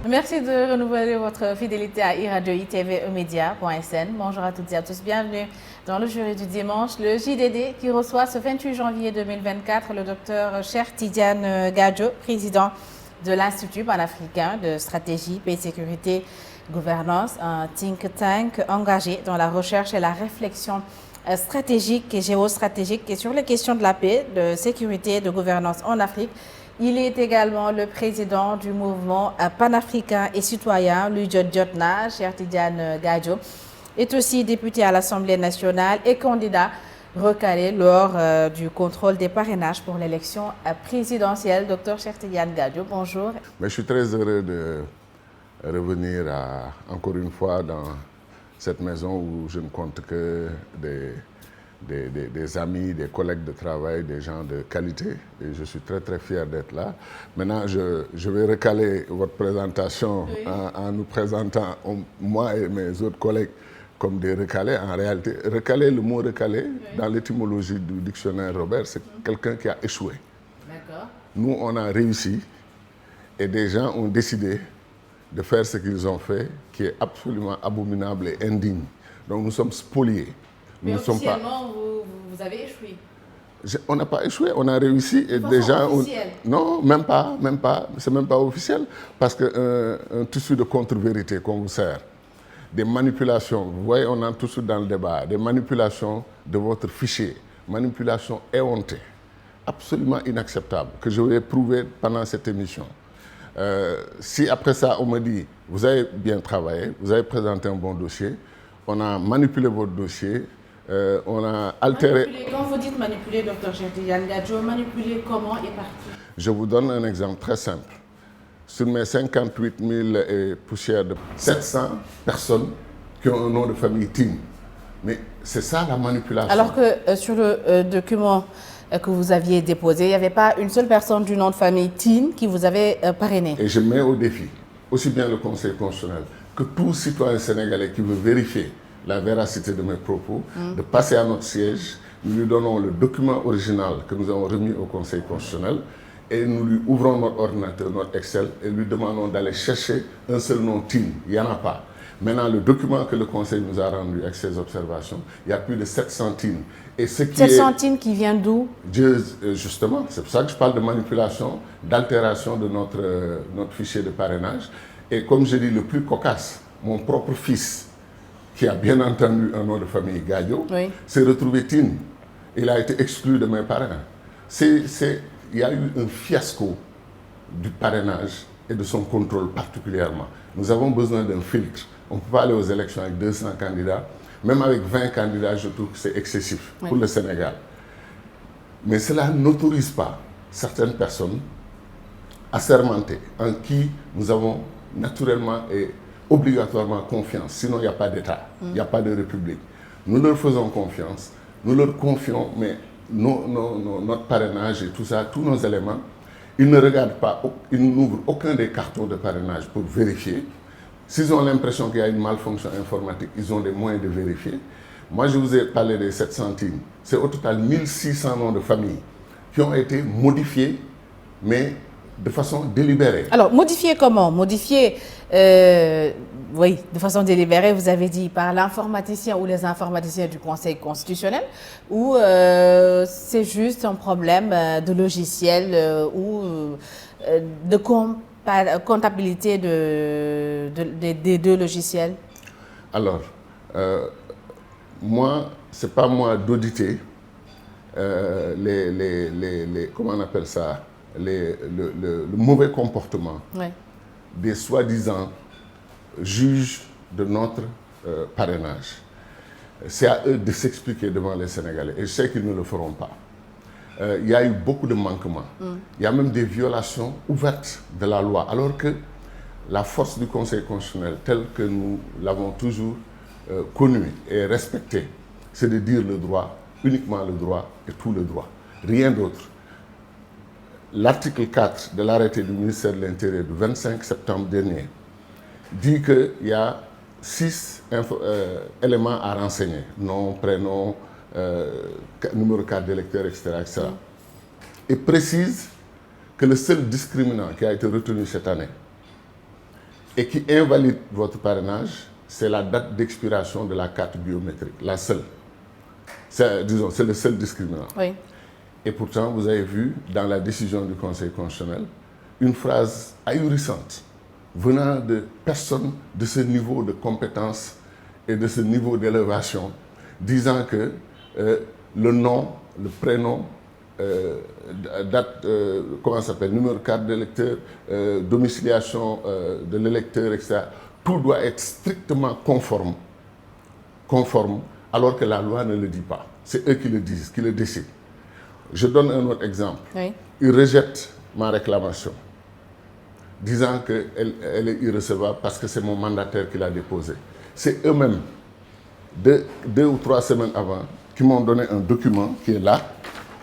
Merci de renouveler votre fidélité à iRadio ITV Emedia.sn. Bonjour à toutes et à tous, bienvenue dans le jury du dimanche, le JDD qui reçoit ce 28 janvier 2024 le docteur Cheikh Tidiane Gadio, président de l'Institut panafricain de stratégie, paix, sécurité, gouvernance, un think tank engagé dans la recherche et la réflexion stratégique et géostratégique et sur les questions de la paix, de sécurité et de gouvernance en Afrique. Il est également le président du mouvement panafricain et citoyen, l'UJOTJOTNA, Cheikh Tidiane Gadio, est aussi député à l'Assemblée nationale et candidat recalé lors du contrôle des parrainages pour l'élection présidentielle. Docteur Cheikh Tidiane Gadio, bonjour. Mais je suis très heureux de revenir encore une fois dans cette maison où je ne compte que des amis, des collègues de travail, des gens de qualité. Et je suis très très fier d'être là. Maintenant, je vais recaler votre présentation en nous présentant, moi et mes autres collègues, comme des recalés. En réalité, recaler, le mot recalé, dans l'étymologie du dictionnaire Robert, c'est quelqu'un qui a échoué. D'accord. Nous, on a réussi et des gens ont décidé de faire ce qu'ils ont fait, qui est absolument abominable et indigne. Donc nous sommes spoliés. Mais officiellement, vous avez échoué. On n'a pas échoué, on a réussi. Et déjà, non, même pas. C'est même pas officiel. Parce qu'un tissu de contre-vérité qu'on vous sert, des manipulations, vous voyez, on entre tout de suite dans le débat, des manipulations de votre fichier, manipulations éhontées, absolument inacceptables, que je vais prouver pendant cette émission. Si après ça, on me dit, vous avez bien travaillé, vous avez présenté un bon dossier, on a manipulé votre dossier, on a altéré... Quand vous dites manipuler, docteur Cheikh Tidiane Gadio, manipuler comment et par qui? Je vous donne un exemple très simple. Sur mes 58 000 et poussières de 700 personnes qui ont un nom de famille Tine. Mais c'est ça la manipulation. Alors que sur le document que vous aviez déposé, il n'y avait pas une seule personne du nom de famille Tine qui vous avait parrainé. Et je mets au défi, aussi bien le Conseil constitutionnel que tout citoyen sénégalais qui veut vérifier la véracité de mes propos, de passer à notre siège. Nous lui donnons le document original que nous avons remis au Conseil constitutionnel et nous lui ouvrons notre ordinateur, notre Excel et lui demandons d'aller chercher un seul nom Tine. Il n'y en a pas. Maintenant, le document que le Conseil nous a rendu avec ses observations, il y a plus de 700 Tine. Et ce qui 700 Tine qui vient d'où? Justement, c'est pour ça que je parle de manipulation, d'altération de notre fichier de parrainage. Et comme je dis, le plus cocasse, mon propre fils, qui a bien entendu un nom de famille Gadio, s'est retrouvé Tine. Il a été exclu de mes parrains. Il y a eu un fiasco du parrainage et de son contrôle particulièrement. Nous avons besoin d'un filtre. On ne peut pas aller aux élections avec 200 candidats. Même avec 20 candidats, je trouve que c'est excessif pour le Sénégal. Mais cela n'autorise pas certaines personnes assermentées en qui nous avons naturellement et obligatoirement confiance. Sinon, il n'y a pas d'État, il n'y a pas de République. Nous leur faisons confiance, nous leur confions, mais notre parrainage et tout ça, tous nos éléments, ils ne regardent pas, ils n'ouvrent aucun des cartons de parrainage pour vérifier. S'ils ont l'impression qu'il y a une malfonction informatique, ils ont des moyens de vérifier. Moi, je vous ai parlé des 700 centimes. C'est au total 1600 noms de famille qui ont été modifiés, mais de façon délibérée. Alors, modifier comment? Modifier, oui, de façon délibérée, vous avez dit par l'informaticien ou les informaticiens du Conseil constitutionnel, ou c'est juste un problème de logiciel ou de comptabilité des deux logiciels? Alors, moi, ce n'est pas moi d'auditer comment on appelle ça, le mauvais comportement des soi-disant juges de notre parrainage. C'est à eux de s'expliquer devant les Sénégalais. Et je sais qu'ils ne le feront pas. Il y a eu beaucoup de manquements. Il y a même des violations ouvertes de la loi. Alors que la force du Conseil constitutionnel, telle que nous l'avons toujours connue et respectée, c'est de dire le droit, uniquement le droit et tout le droit. Rien d'autre. L'article 4 de l'arrêté du ministère de l'Intérieur du 25 septembre dernier dit qu'il y a 6 éléments à renseigner. Nom, prénom, numéro carte d'électeur, etc., etc. Et précise que le seul discriminant qui a été retenu cette année, et qui invalide votre parrainage, c'est la date d'expiration de la carte biométrique, la seule. C'est le seul discriminant. Oui. Et pourtant, vous avez vu dans la décision du Conseil constitutionnel une phrase ahurissante venant de personnes de ce niveau de compétence et de ce niveau d'élévation, disant que le nom, le prénom, date, comment ça s'appelle, numéro de carte d'électeur, domiciliation de l'électeur, etc. Tout doit être strictement conforme, alors que la loi ne le dit pas. C'est eux qui le disent, qui le décident. Je donne un autre exemple. Oui. Ils rejettent ma réclamation, disant qu'elle est irrecevable parce que c'est mon mandataire qui l'a déposée. C'est eux-mêmes, deux ou 3 semaines avant, qui m'ont donné un document qui est là,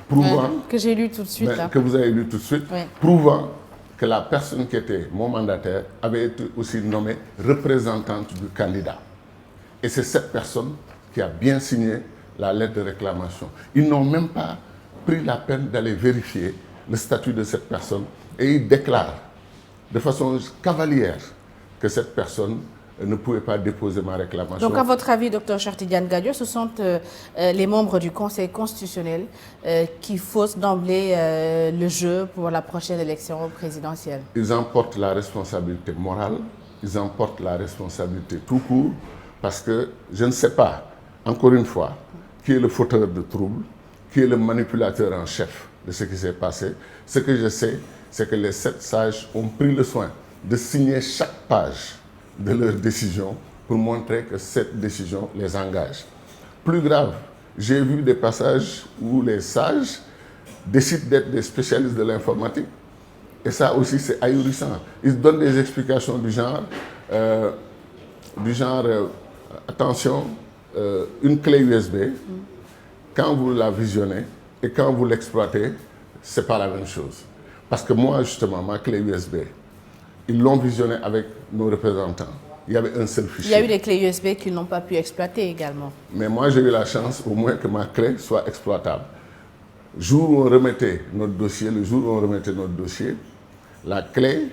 prouvant... que j'ai lu tout de suite. Que vous avez lu tout de suite, prouvant que la personne qui était mon mandataire avait été aussi nommée représentante du candidat. Et c'est cette personne qui a bien signé la lettre de réclamation. Ils n'ont même pas pris la peine d'aller vérifier le statut de cette personne et ils déclarent de façon cavalière que cette personne ne pouvait pas déposer ma réclamation. Donc, à votre avis, Dr Cheikh Tidiane Gadio, ce sont les membres du Conseil constitutionnel qui faussent d'emblée le jeu pour la prochaine élection présidentielle? Ils en portent la responsabilité morale, ils en portent la responsabilité tout court, parce que je ne sais pas, encore une fois, qui est le fauteur de troubles, qui est le manipulateur en chef de ce qui s'est passé. Ce que je sais, c'est que les 7 sages ont pris le soin de signer chaque page de leur décision pour montrer que cette décision les engage. Plus grave, j'ai vu des passages où les sages décident d'être des spécialistes de l'informatique. Et ça aussi, c'est ahurissant. Ils donnent des explications du genre, attention, une clé USB, quand vous la visionnez et quand vous l'exploitez, ce n'est pas la même chose. Parce que moi, justement, ma clé USB, ils l'ont visionnée avec nos représentants. Il y avait un seul fichier. Il y a eu des clés USB qu'ils n'ont pas pu exploiter également. Mais moi, j'ai eu la chance au moins que ma clé soit exploitable. Le jour où on remettait notre dossier, la clé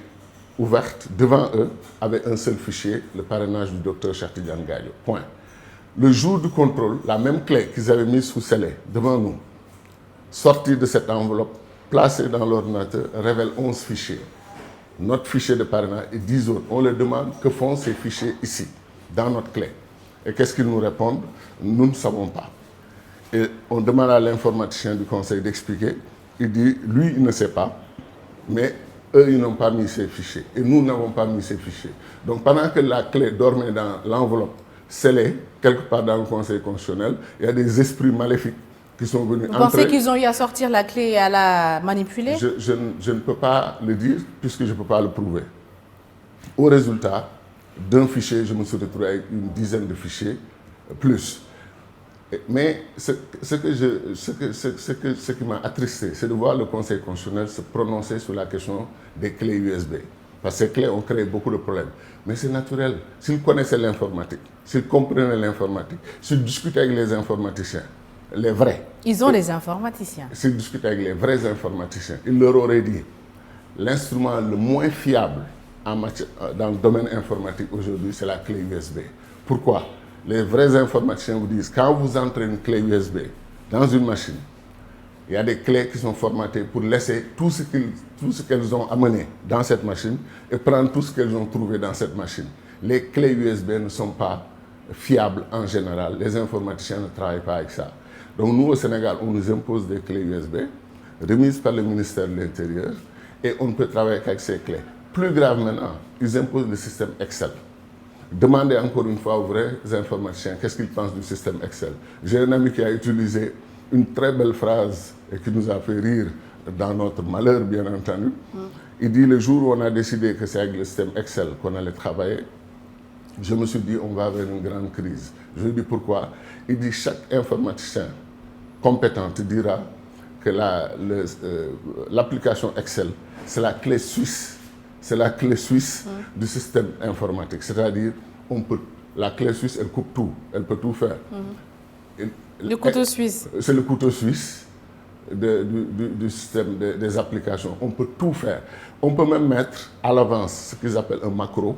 ouverte devant eux avait un seul fichier, le parrainage du Dr Cheikh Tidiane Gadio. Point. Le jour du contrôle, la même clé qu'ils avaient mise sous scellé devant nous, sortie de cette enveloppe, placée dans l'ordinateur, révèle 11 fichiers. Notre fichier de parrainage et 10 autres. On leur demande que font ces fichiers ici, dans notre clé. Et qu'est-ce qu'ils nous répondent? Nous ne savons pas. Et on demande à l'informaticien du conseil d'expliquer. Il dit, lui, il ne sait pas, mais eux, ils n'ont pas mis ces fichiers. Et nous n'avons pas mis ces fichiers. Donc pendant que la clé dormait dans l'enveloppe scellée, quelque part dans le conseil constitutionnel, il y a des esprits maléfiques qui sont venus entrer. Vous pensez qu'ils ont eu à sortir la clé et à la manipuler? Je ne peux pas le dire puisque je ne peux pas le prouver. Au résultat d'un fichier, je me suis retrouvé avec une dizaine de fichiers plus. Mais ce qui m'a attristé, c'est de voir le Conseil constitutionnel se prononcer sur la question des clés USB. Parce que ces clés ont créé beaucoup de problèmes. Mais c'est naturel. S'ils connaissaient l'informatique, s'ils comprenaient l'informatique, s'ils discutaient avec les informaticiens, les vrais. Ils ont les informaticiens. S'ils discutaient avec les vrais informaticiens, ils leur auraient dit l'instrument le moins fiable dans le domaine informatique aujourd'hui, c'est la clé USB. Pourquoi? Les vrais informaticiens vous disent, quand vous entrez une clé USB dans une machine, il y a des clés qui sont formatées pour laisser tout ce qu'elles ont amené dans cette machine et prendre tout ce qu'elles ont trouvé dans cette machine. Les clés USB ne sont pas fiables en général. Les informaticiens ne travaillent pas avec ça. Donc nous, au Sénégal, on nous impose des clés USB remises par le ministère de l'Intérieur et on ne peut travailler qu'avec ces clés. Plus grave maintenant, ils imposent le système Excel. Demandez encore une fois aux vrais informaticiens qu'est-ce qu'ils pensent du système Excel. J'ai un ami qui a utilisé une très belle phrase et qui nous a fait rire dans notre malheur, bien entendu. Il dit, le jour où on a décidé que c'est avec le système Excel qu'on allait travailler, je me suis dit, on va vers une grande crise. Je lui dis pourquoi. Il dit, chaque informaticien compétent te dira que l'application Excel, c'est la clé suisse. C'est la clé suisse du système informatique. C'est-à-dire, la clé suisse, elle coupe tout. Elle peut tout faire. Le couteau suisse. C'est le couteau suisse du système des applications. On peut tout faire. On peut même mettre à l'avance ce qu'ils appellent un macro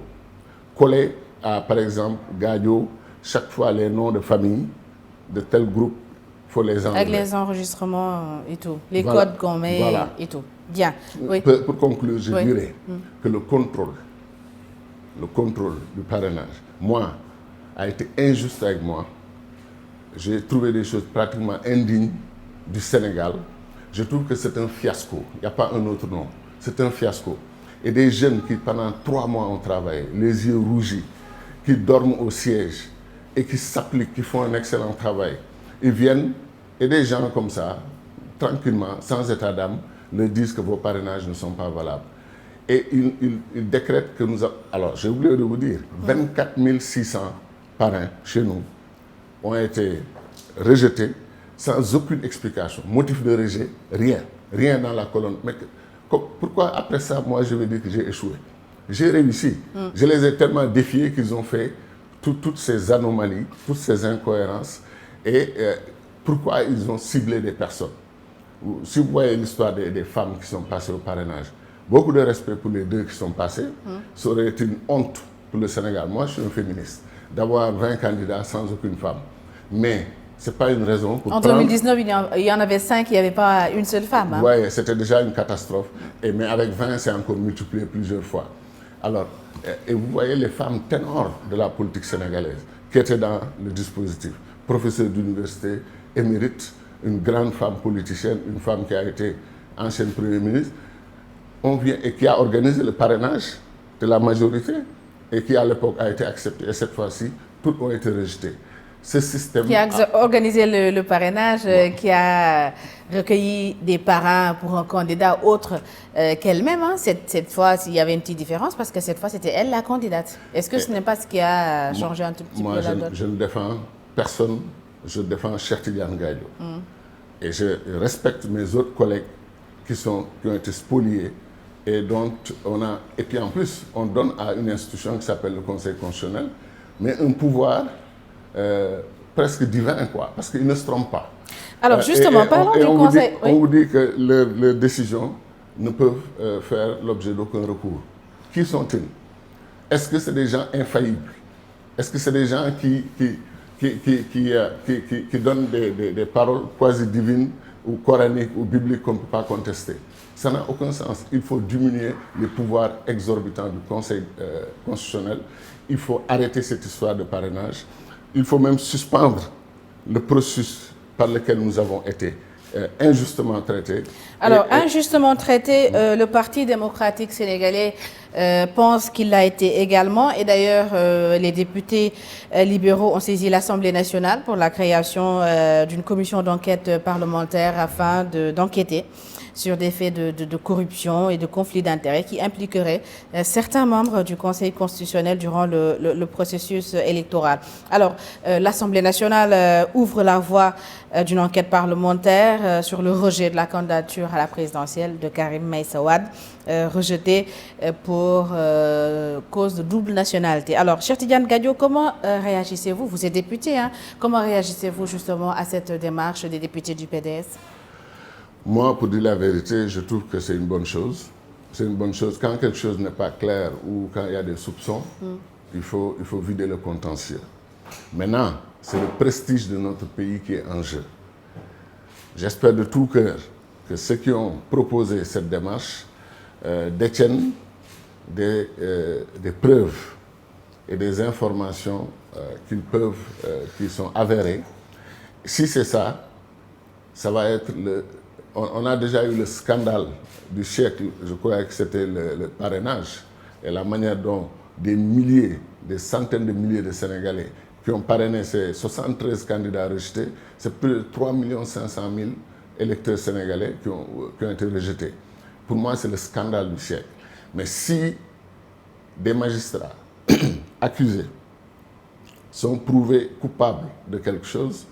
coller à, par exemple, Gadio, chaque fois les noms de famille de tel groupe, il faut les enlever. Avec les enregistrements et tout, les Voilà. codes qu'on met Voilà. et tout. Bien. Oui. Pour conclure, je Oui. dirais que le contrôle du parrainage, moi, a été injuste avec moi. J'ai trouvé des choses pratiquement indignes du Sénégal. Je trouve que c'est un fiasco. Il n'y a pas un autre nom. C'est un fiasco. Et des jeunes qui, pendant 3 mois, ont travaillé, les yeux rougis, qui dorment au siège et qui s'appliquent, qui font un excellent travail. Ils viennent et des gens comme ça, tranquillement, sans état d'âme, leur disent que vos parrainages ne sont pas valables. Et ils décrètent que nous avons... Alors, j'ai oublié de vous dire, 24 600 parrains chez nous ont été rejetés sans aucune explication. Motif de rejet, rien. Rien dans la colonne. Mais pourquoi après ça, moi, je vais dire que j'ai échoué? J'ai réussi. Je les ai tellement défiés qu'ils ont fait toutes ces anomalies, toutes ces incohérences. Et pourquoi ils ont ciblé des personnes? Si vous voyez l'histoire des femmes qui sont passées au parrainage, beaucoup de respect pour les 2 qui sont passés. Ça aurait été une honte pour le Sénégal. Moi, je suis un féministe. D'avoir 20 candidats sans aucune femme. Mais ce n'est pas une raison pour En 2019, il y en avait 5, il n'y avait pas une seule femme. Hein? Oui, c'était déjà une catastrophe. Mais avec 20, c'est encore multiplié plusieurs fois. Alors, et vous voyez les femmes ténors de la politique sénégalaise qui étaient dans le dispositif. Professeur d'université, émérite, une grande femme politicienne, une femme qui a été ancienne Premier ministre, on vient et qui a organisé le parrainage de la majorité et qui à l'époque a été accepté. Et cette fois-ci, toutes ont été rejetées. Ce système qui a organisé le parrainage, qui a recueilli des parrains pour un candidat autre qu'elle-même. Hein. Cette fois, il y avait une petite différence parce que cette fois, c'était elle la candidate. Est-ce que ce n'est pas ce qui a changé un tout petit peu la donne? Je ne défends personne, je défends Cheikh Tidiane Gadio. Et je respecte mes autres collègues qui ont été spoliés et dont et puis en plus, on donne à une institution qui s'appelle le Conseil constitutionnel, mais un pouvoir presque divin, quoi, parce qu'ils ne se trompent pas. Alors justement, parlons du Conseil. On vous dit que leurs décisions ne peuvent faire l'objet d'aucun recours. Qui sont-ils? Est-ce que c'est des gens infaillibles? Est-ce que c'est des gens qui donnent des paroles quasi divines ou coraniques ou bibliques qu'on ne peut pas contester? Ça n'a aucun sens. Il faut diminuer les pouvoirs exorbitants du Conseil constitutionnel. Il faut arrêter cette histoire de parrainage. Il faut même suspendre le processus par lequel nous avons été injustement traités. Alors, injustement traité, le Parti démocratique sénégalais pense qu'il l'a été également. Et d'ailleurs, les députés libéraux ont saisi l'Assemblée nationale pour la création d'une commission d'enquête parlementaire afin d'enquêter sur des faits de corruption et de conflits d'intérêts qui impliqueraient certains membres du Conseil constitutionnel durant le processus électoral. Alors, l'Assemblée nationale ouvre la voie d'une enquête parlementaire sur le rejet de la candidature à la présidentielle de Karim Meïssa Wade, rejeté pour cause de double nationalité. Alors, Cheikh Tidiane Gadio, comment réagissez-vous? Vous êtes député, hein? Comment réagissez-vous justement à cette démarche des députés du PDS? Moi, pour dire la vérité, je trouve que c'est une bonne chose. C'est une bonne chose. Quand quelque chose n'est pas clair ou quand il y a des soupçons, il faut vider le contentieux. Maintenant, c'est le prestige de notre pays qui est en jeu. J'espère de tout cœur que ceux qui ont proposé cette démarche détiennent des preuves et des informations qui sont avérées. Si c'est ça, ça va être on a déjà eu le scandale du siècle, je crois que c'était le parrainage et la manière dont des centaines de milliers de Sénégalais qui ont parrainé ces 73 candidats rejetés, c'est plus de 3 500 000 électeurs sénégalais qui ont été rejetés. Pour moi, c'est le scandale du siècle. Mais si des magistrats accusés sont prouvés coupables de quelque chose,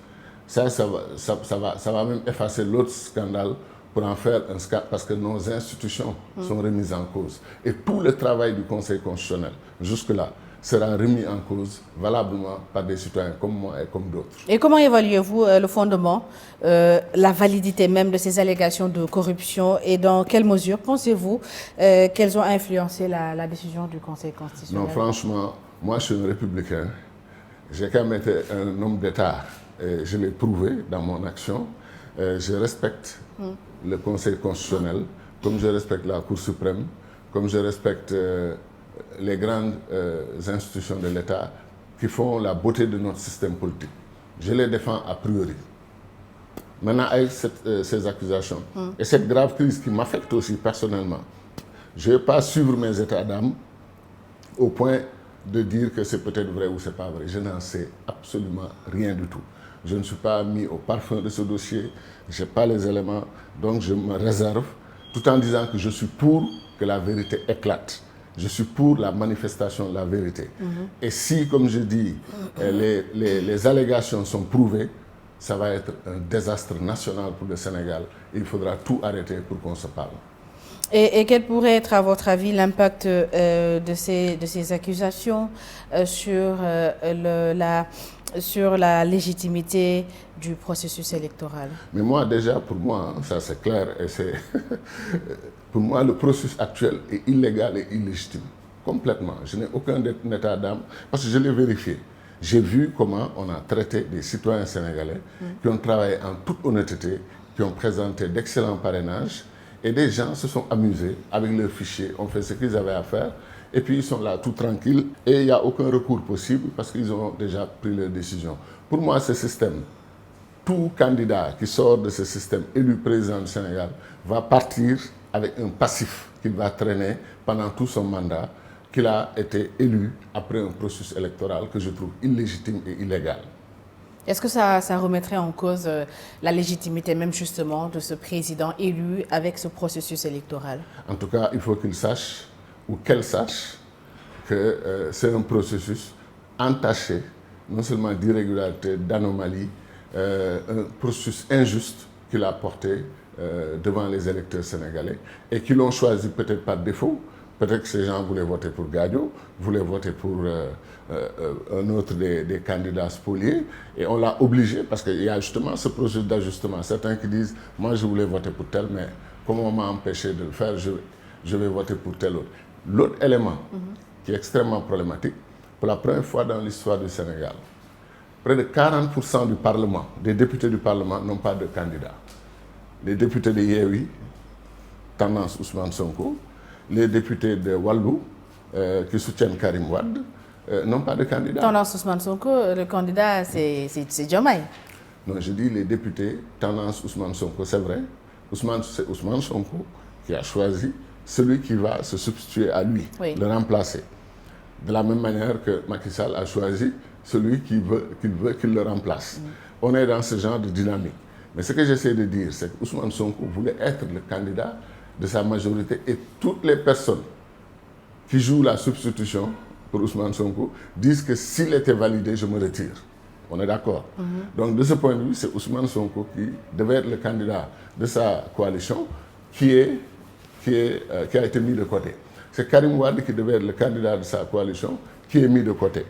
ça va même effacer l'autre scandale pour en faire un scandale, parce que nos institutions sont remises en cause. Et tout le travail du Conseil constitutionnel, jusque-là, sera remis en cause valablement par des citoyens comme moi et comme d'autres. Et comment évaluez-vous le fondement, la validité même de ces allégations de corruption et dans quelle mesure pensez-vous qu'elles ont influencé la décision du Conseil constitutionnel? Non, franchement, Moi, je suis un républicain. J'ai quand même été un homme d'État. Et je l'ai prouvé dans mon action. Je respecte le Conseil constitutionnel, comme je respecte la Cour suprême, comme je respecte les grandes institutions de l'État qui font la beauté de notre système politique. Je les défends a priori. Maintenant, avec ces accusations et cette grave crise qui m'affecte aussi personnellement, je ne vais pas suivre mes états d'âme au point de dire que c'est peut-être vrai ou c'est pas vrai. Je n'en sais absolument rien du tout. Je ne suis pas mis au parfum de ce dossier, je n'ai pas les éléments, donc je me réserve, tout en disant que je suis pour que la vérité éclate. Je suis pour la manifestation de la vérité. Et si, comme je dis, les allégations sont prouvées, ça va être un désastre national pour le Sénégal. Il faudra tout arrêter pour qu'on se parle. Et quel pourrait être, à votre avis, l'impact de ces accusations sur la légitimité du processus électoral? Mais moi, déjà, pour moi, ça c'est clair, et c'est pour moi, le processus actuel est illégal et illégitime, complètement. Je n'ai aucun état d'âme, parce que je l'ai vérifié. J'ai vu comment on a traité des citoyens sénégalais qui ont travaillé en toute honnêteté, qui ont présenté d'excellents parrainages, et des gens se sont amusés avec leurs fichiers, ont fait ce qu'ils avaient à faire, et puis ils sont là tout tranquilles, et il n'y a aucun recours possible parce qu'ils ont déjà pris leur décision. Pour moi, ce système, tout candidat qui sort de ce système élu président du Sénégal va partir avec un passif qu'il va traîner pendant tout son mandat, qu'il a été élu après un processus électoral que je trouve illégitime et illégal. Est-ce que ça remettrait en cause la légitimité même justement de ce président élu avec ce processus électoral? En tout cas, il faut qu'il sache, ou qu'elle sache, que c'est un processus entaché, non seulement d'irrégularité, d'anomalie, un processus injuste qu'il a porté devant les électeurs sénégalais et qui l'ont choisi peut-être par défaut. Peut-être que ces gens voulaient voter pour Gadio, voulaient voter pour un autre des candidats spoliés, et on l'a obligé parce qu'il y a justement ce processus d'ajustement. Certains qui disent, moi je voulais voter pour tel, mais comme on m'a empêché de le faire, je vais voter pour tel autre. L'autre élément qui est extrêmement problématique, pour la première fois dans l'histoire du Sénégal, près de 40% du Parlement, des députés du Parlement n'ont pas de candidat. Les députés de Yewwi, tendance Ousmane Sonko, les députés de Wallou, qui soutiennent Karim Wade, n'ont pas de candidat. Tendance Ousmane Sonko, le candidat, c'est Diomaye. Non, je dis les députés, tendance Ousmane Sonko, c'est vrai. C'est Ousmane Sonko qui a choisi celui qui va se substituer à lui, le remplacer. De la même manière que Macky Sall a choisi celui qu'il veut qu'il le remplace. On est dans ce genre de dynamique. Mais ce que j'essaie de dire, c'est que Ousmane Sonko voulait être le candidat de sa majorité, et toutes les personnes qui jouent la substitution pour Ousmane Sonko disent que s'il était validé, je me retire. On est d'accord. Donc de ce point de vue, c'est Ousmane Sonko qui devait être le candidat de sa coalition qui a été mis de côté. C'est Karim Wade qui devait être le candidat de sa coalition qui est mis de côté.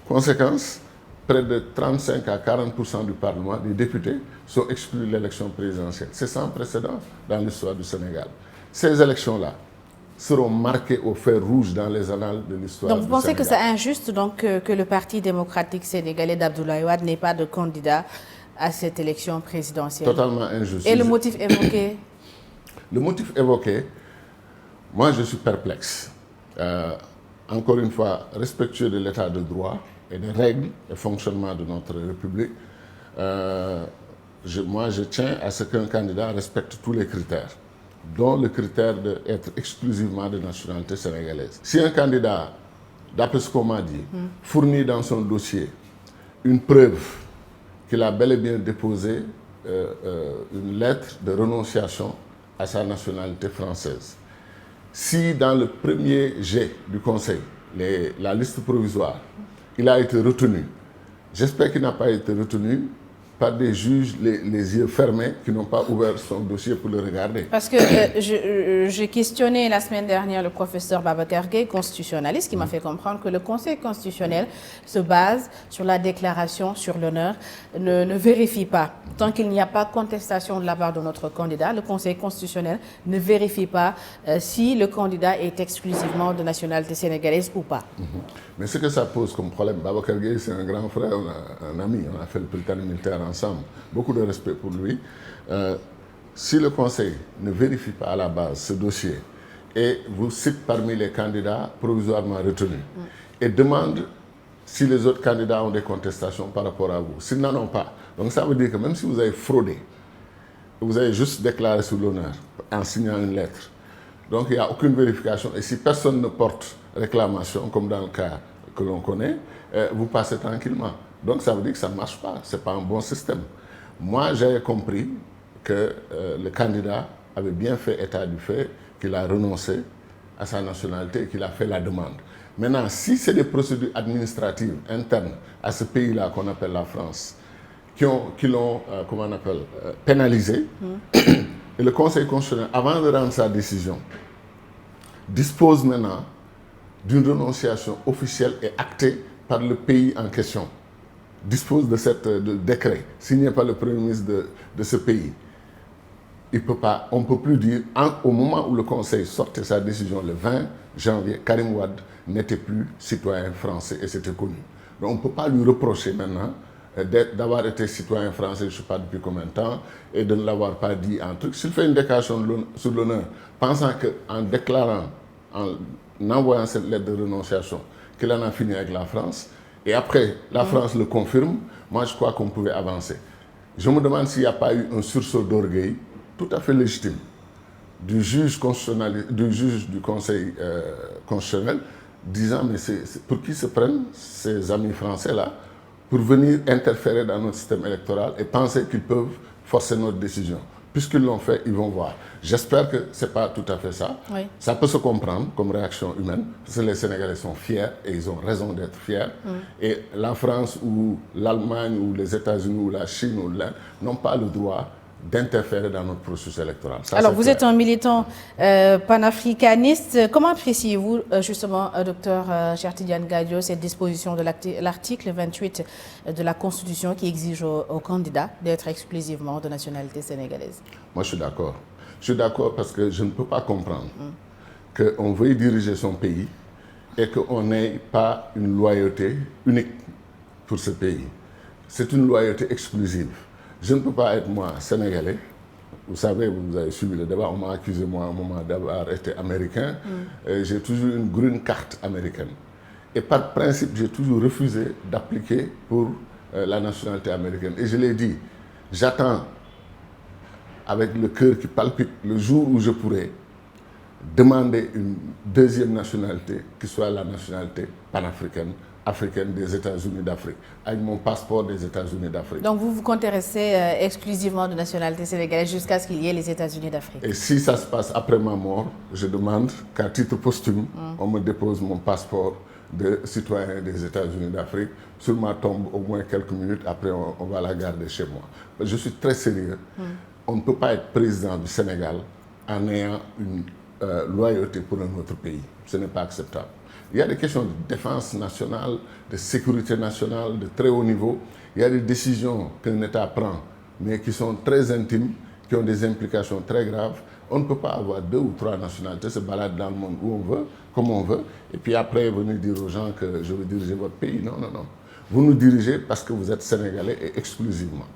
Conséquence, près de 35 à 40% du Parlement, des députés, sont exclus de l'élection présidentielle. C'est sans précédent dans l'histoire du Sénégal. Ces élections-là seront marquées au fer rouge dans les annales de l'histoire du Sénégal. Donc vous pensez que c'est injuste donc, que le Parti démocratique sénégalais d'Abdoulaye Wade n'ait pas de candidat à cette élection présidentielle? Totalement injuste. Et le motif évoqué? Le motif évoqué, moi je suis perplexe. Encore une fois, respectueux de l'état de droit et des règles et fonctionnement de notre République, moi je tiens à ce qu'un candidat respecte tous les critères, dont le critère d'être exclusivement de nationalité sénégalaise. Si un candidat, d'après ce qu'on m'a dit, fournit dans son dossier une preuve qu'il a bel et bien déposé une lettre de renonciation à sa nationalité française, si dans le premier jet du Conseil, la liste provisoire, il a été retenu, j'espère qu'il n'a pas été retenu par des juges les yeux fermés qui n'ont pas ouvert son dossier pour le regarder. Parce que j'ai questionné la semaine dernière le professeur Babacar Gueye, constitutionnaliste, qui m'a fait comprendre que le Conseil constitutionnel se base sur la déclaration sur l'honneur, ne vérifie pas. Tant qu'il n'y a pas contestation de la part de notre candidat, le Conseil constitutionnel ne vérifie pas si le candidat est exclusivement de nationalité sénégalaise ou pas. Mais ce que ça pose comme problème, Babacar Gueye, c'est un grand frère, un ami, on a fait le Prytanée militaire ensemble, beaucoup de respect pour lui. Si le Conseil ne vérifie pas à la base ce dossier et vous cite parmi les candidats provisoirement retenus et demande si les autres candidats ont des contestations par rapport à vous, s'ils n'en ont pas. Donc ça veut dire que même si vous avez fraudé, vous avez juste déclaré sur l'honneur en signant une lettre, donc il n'y a aucune vérification et si personne ne porte réclamation, comme dans le cas que l'on connaît, vous passez tranquillement. Donc ça veut dire que ça ne marche pas, ce n'est pas un bon système. Moi, j'ai compris que le candidat avait bien fait état du fait qu'il a renoncé à sa nationalité et qu'il a fait la demande. Maintenant, si c'est des procédures administratives internes à ce pays-là qu'on appelle la France, qui l'ont, comment on appelle, pénalisé, et le Conseil constitutionnel, avant de rendre sa décision, dispose maintenant d'une renonciation officielle et actée par le pays en question, dispose de cette décret signé par le Premier ministre de ce pays. On ne peut plus dire, au moment où le Conseil sortait sa décision le 20 janvier, Karim Wade n'était plus citoyen français et c'était connu. Donc on ne peut pas lui reprocher maintenant d'avoir été citoyen français, je ne sais pas depuis combien de temps, et de ne l'avoir pas dit en truc. S'il fait une déclaration sur l'honneur, pensant qu'en déclarant, en envoyant cette lettre de renonciation, qu'il en a fini avec la France, et après la France le confirme, moi je crois qu'on pouvait avancer. Je me demande s'il n'y a pas eu un sursaut d'orgueil tout à fait légitime du juge du Conseil constitutionnel, disant mais pour qui se prennent ces amis français-là pour venir interférer dans notre système électoral et penser qu'ils peuvent forcer notre décision. Puisqu'ils l'ont fait, ils vont voir. J'espère que ce n'est pas tout à fait ça. Oui. Ça peut se comprendre comme réaction humaine, parce que les Sénégalais sont fiers et ils ont raison d'être fiers. Et la France ou l'Allemagne ou les États-Unis ou la Chine ou l'Inde n'ont pas le droit d'interférer dans notre processus électoral. Ça, alors, vous êtes un militant panafricaniste. Comment appréciez-vous, justement, docteur Cheikh Tidiane Gadio, cette disposition de l'article 28 de la Constitution qui exige aux candidats d'être exclusivement de nationalité sénégalaise? Moi, je suis d'accord. Je suis d'accord parce que je ne peux pas comprendre qu'on veuille diriger son pays et qu'on n'ait pas une loyauté unique pour ce pays. C'est une loyauté exclusive. Je ne peux pas être, moi, sénégalais. Vous savez, vous avez suivi le débat, on m'a accusé, moi, à un moment, d'avoir été américain. J'ai toujours une green card américaine. Et par principe, j'ai toujours refusé d'appliquer pour la nationalité américaine. Et je l'ai dit, j'attends, avec le cœur qui palpite, le jour où je pourrai demander une deuxième nationalité, qui soit la nationalité panafricaine, africaine des États-Unis d'Afrique, avec mon passeport des États-Unis d'Afrique. Donc vous comptez rester exclusivement de nationalité sénégalaise jusqu'à ce qu'il y ait les États-Unis d'Afrique. Et si ça se passe après ma mort, je demande qu'à titre posthume, on me dépose mon passeport de citoyen des États-Unis d'Afrique sur ma tombe au moins quelques minutes, après on va la garder chez moi. Je suis très sérieux. On ne peut pas être président du Sénégal en ayant une loyauté pour un autre pays. Ce n'est pas acceptable. Il y a des questions de défense nationale, de sécurité nationale, de très haut niveau. Il y a des décisions qu'un État prend, mais qui sont très intimes, qui ont des implications très graves. On ne peut pas avoir 2 ou 3 nationalités, se balader dans le monde où on veut, comme on veut, et puis après venir dire aux gens que je veux diriger votre pays. Non, non, non. Vous nous dirigez parce que vous êtes Sénégalais et exclusivement.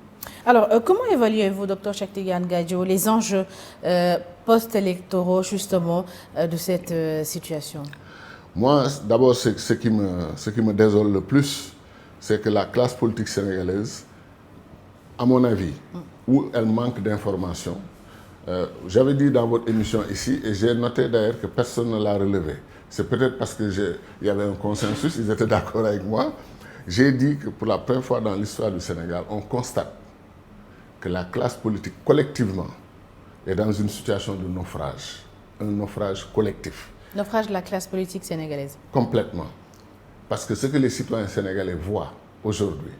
Alors, comment évaluez-vous, Dr Cheikh Tidiane Gadio, les enjeux post-électoraux, justement, de cette situation? Moi, d'abord, ce qui me désole le plus, c'est que la classe politique sénégalaise, à mon avis, où elle manque d'informations, j'avais dit dans votre émission ici, et j'ai noté d'ailleurs que personne ne l'a relevé. C'est peut-être parce qu'il y avait un consensus, ils étaient d'accord avec moi. J'ai dit que pour la première fois dans l'histoire du Sénégal, on constate que la classe politique, collectivement, est dans une situation de naufrage, un naufrage collectif. Naufrage de la classe politique sénégalaise. Complètement. Parce que ce que les citoyens sénégalais voient aujourd'hui,